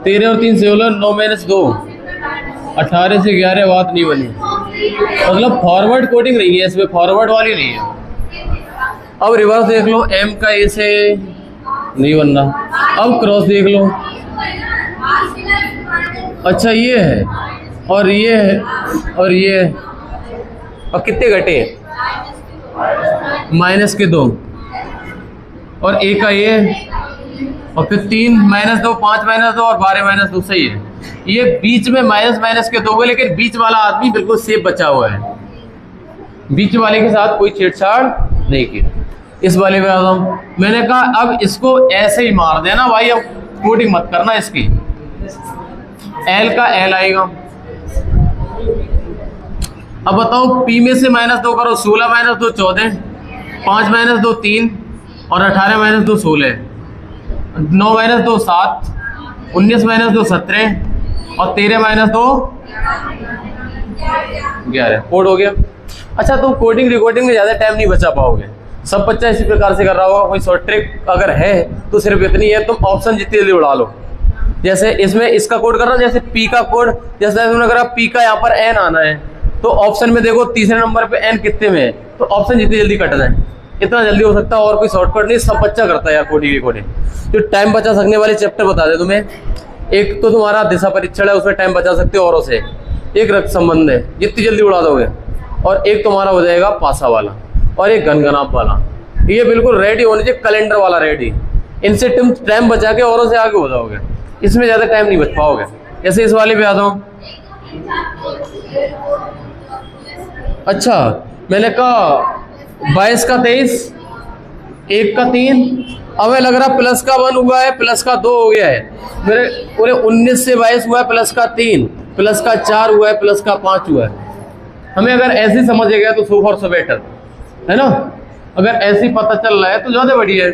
13 और 3 16 9 -2 18 से 11 बात नहीं बनी, मतलब फॉरवर्ड कोडिंग नहीं है इसमें, फॉरवर्ड वाली नहीं है। अब रिवर्स देख लो, m का a से नहीं बनना। अब क्रॉस देख लो, अच्छा ये है और ये है और ये है, और कितने घटे -2 और a का ये, और फिर 3 -2 5 -2 और 12 -2 सही है। ये बीच में माइनस के 2 हुए, लेकिन बीच वाला आदमी बिल्कुल सेफ बचा हुआ है, बीच वाले के साथ कोई छेड़छाड़ नहीं की। इस वाले में आता हूं, मैंने कहा अब इसको ऐसे ही मार देना भाई, अब कोडिंग मत करना इसकी। L का L आएगा। अब बताओ P में से -2 करो, 16 -2 14, 5 -2 3 और 18 -2 16, 9 -2 7, 19 -2 17 और 13 -2 11। कोड हो गया। अच्छा तुम कोडिंग रिकॉर्डिंग में ज़्यादा टाइम नहीं बचा पाओगे, सब बच्चा इसी प्रकार से कर रहा होगा। कोई शॉर्ट ट्रिक अगर है तो सिर्फ इतनी है, तुम ऑप्शन जितनी जल्दी उड़ा लो। जैसे इसमें इसका कोड कर रहा हूँ, जैसे पी का कोड, जैसे तुमने करा पी का यहाँ पर एन आना है, तो ऑप्शन में देखो तीसरे नंबर पे एन कितने में है, तो ऑप्शन जितनी जल्दी कट जाए इतना जल्दी हो सकता है, और कोई शॉर्टकट नहीं, सब बच्चा करता है यार कोडिंग रिकॉर्डिंग। जो टाइम बचा सकने वाले चैप्टर बता दे तुम्हें, एक तो तुम्हारा दिशा परीक्षण है, उसमें टाइम बचा सकते हो औरों से, एक रक्त संबंध है जितनी जल्दी उड़ा दोगे, और एक तुम्हारा हो जाएगा पासा वाला, और एक घनघनाप वाला। ये बिल्कुल रेडी होने चाहिए, कैलेंडर वाला रेडी। इनसे तुम टाइम बचा के औरों से आगे हो जाओगे, इसमें ज़्यादा टाइम नहीं बच पाओगे। जैसे इस वाले पे आ जाओ। अच्छा मैंने कहा 22 का 23, 1 का 3, अब लग रहा प्लस का 1 हुआ है, प्लस का 2 हो गया है मेरे पूरे। 19 से 22 हुआ है, प्लस का 3, प्लस का 4 हुआ है, प्लस का 5 हुआ है। हमें अगर ऐसे समझेगा तो सो फॉर सो बेटर है ना, अगर ऐसे ही पता चल रहा है तो ज़्यादा बढ़िया है।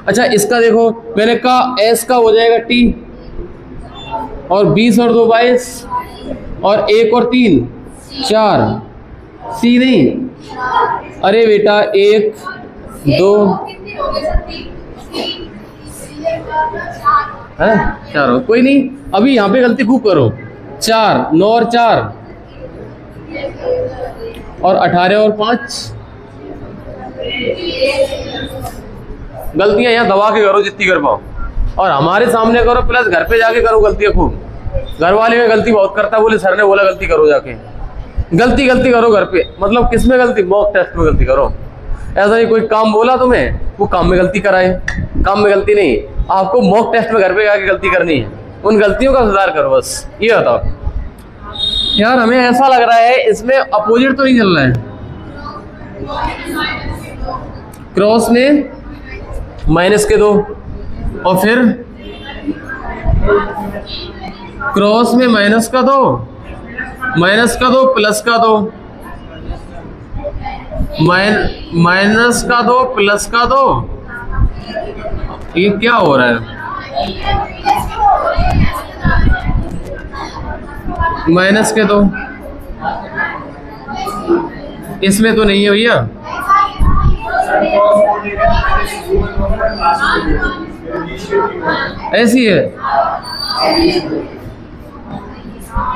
अच्छा इसका देखो, मैंने कहा एस का हो जाएगा टी, और 20 और 2 22, और 1 और 3 4, सी नहीं, अरे बेटा 1 2 है 4 हो, कोई नहीं, अभी यहाँ पे गलती खूब करो। 4 9 और 4 और 18 और 5, गलतियां यहाँ दबा के करो जितनी कर पाओ, और हमारे सामने करो, प्लस घर पे जाके करो गलतियां खूब। घर वाले में गलती बहुत करता है, बोले सर ने बोला गलती करो, जाके गलती करो घर पे, मतलब किस में गलती, मॉक टेस्ट में गलती करो। ऐसा नहीं कोई काम बोला तुम्हें वो काम में गलती कराए, काम में गलती नहीं, आपको मॉक टेस्ट में घर पे जाके गलती करनी है, उन गलतियों का सुधार करो बस। ये बताओ यार, हमें ऐसा लग रहा है इसमें अपोजिट तो नहीं चल रहा है, क्रॉस में माइनस के 2, और फिर क्रॉस में माइनस का 2, माइनस का 2 प्लस का 2, माइनस का 2 प्लस का 2, ये क्या हो रहा है, माइनस के 2, इसमें तो नहीं है भैया, ऐसी है,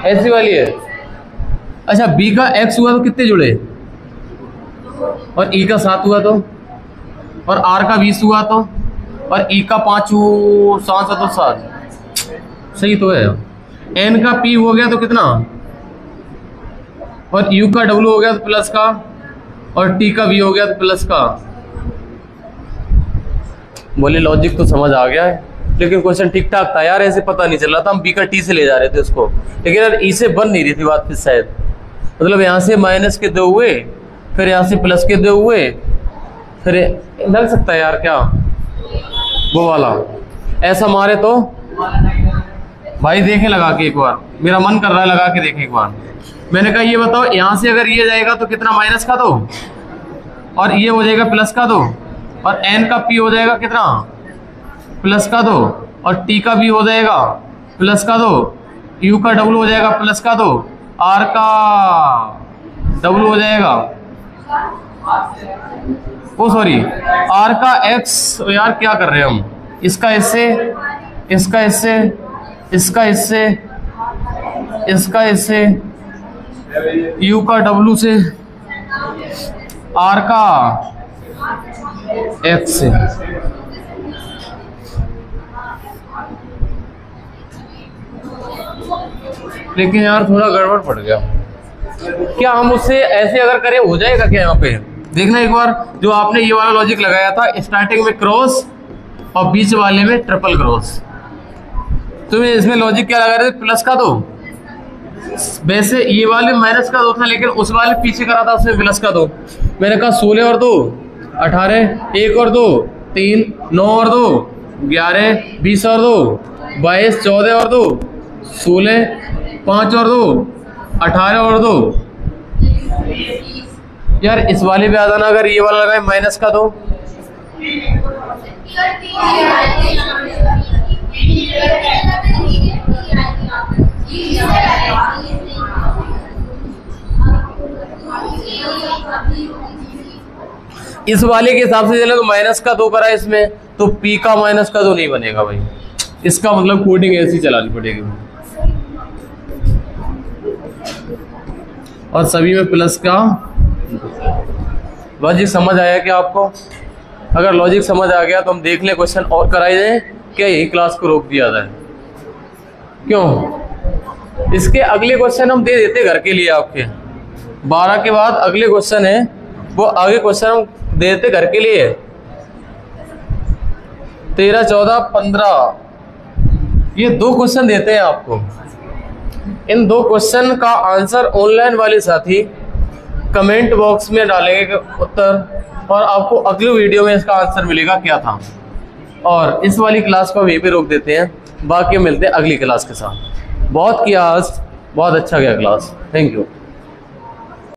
ऐसी वाली है। अच्छा b का x हुआ तो कितने जुड़े, और e का 7 हुआ तो, और r का 20 हुआ तो, और e का 5 7 तो 7, सही तो है। n का p हो गया तो कितना, और u का w हो गया तो प्लस का, और t का v हो गया तो प्लस का। बोले लॉजिक तो समझ आ गया है, लेकिन क्वेश्चन ठीक ठाक था यार, ऐसे पता नहीं चल रहा था, हम b का t से ले जा रहे थे उसको, लेकिन यार e से बन नहीं रही थी बात फिर शायद, मतलब यहाँ से माइनस के 2 हुए, फिर यहाँ से प्लस के 2 हुए, फिर लग सकता है यार क्या वो वाला, ऐसा मारे तो भाई देखें लगा के एक बार, मेरा मन कर रहा है लगा के देखें एक बार। मैंने कहा ये बताओ, यहाँ से अगर ये जाएगा तो कितना, माइनस का 2, और ये हो जाएगा प्लस का 2, और n का p हो जाएगा कितना, प्लस का 2, और t का v हो जाएगा प्लस का 2, u का w हो जाएगा प्लस का 2, r का w हो जाएगा, ओ सॉरी r का x, यार क्या कर रहे हैं हम, इसका इससे, इसका इससे, इसका इससे, इसका इससे, u का w से, r का x से। लेकिन यार थोड़ा गड़बड़ पड़ गया, क्या हम उससे ऐसे अगर करें हो जाएगा क्या, यहाँ पे देखना एक बार, जो आपने ये वाला लॉजिक लगाया था स्टार्टिंग में क्रॉस और बीच वाले में ट्रिपल क्रॉस, तो इसमें लॉजिक क्या लगा रहे थे, प्लस का 2, वैसे ये वाले माइनस का 2 था, लेकिन उस वाले पीछे करा था उसमें प्लस का 2। मैंने कहा 16 और 2 18, 1 और 2 3, 9 और 2 11, 20 और 2 22, 14 और 2 16, 5 और 2 18 और 2। यार इस वाले पे आ जाना, अगर ये वाला लगाए माइनस का 2, इस वाले के हिसाब से चले तो माइनस का 2 करा इसमें, तो p का माइनस का 2 नहीं बनेगा भाई, इसका मतलब कोडिंग ऐसी चलानी पड़ेगी। और सभी में प्लस का लॉजिक समझ आया क्या आपको? अगर लॉजिक समझ आ गया तो हम देख लें क्वेश्चन और कराई जाए क्या यही क्लास को रोक दिया जाए? क्यों? इसके अगले क्वेश्चन हम दे देते घर के लिए आपके 12 के बाद अगले क्वेश्चन है वो आगे क्वेश्चन हम दे देते घर के लिए 13, 14, 15 ये 2 क्वेश्चन देते हैं आपको। इन 2 क्वेश्चन का आंसर ऑनलाइन वाले साथी कमेंट बॉक्स में डालेंगे उत्तर और आपको अगले वीडियो में इसका आंसर मिलेगा क्या था। और इस वाली क्लास को हम यहीं पे रोक देते हैं, बाकी मिलते हैं अगली क्लास के साथ। बहुत किया आज, बहुत अच्छा गया क्लास, थैंक यू।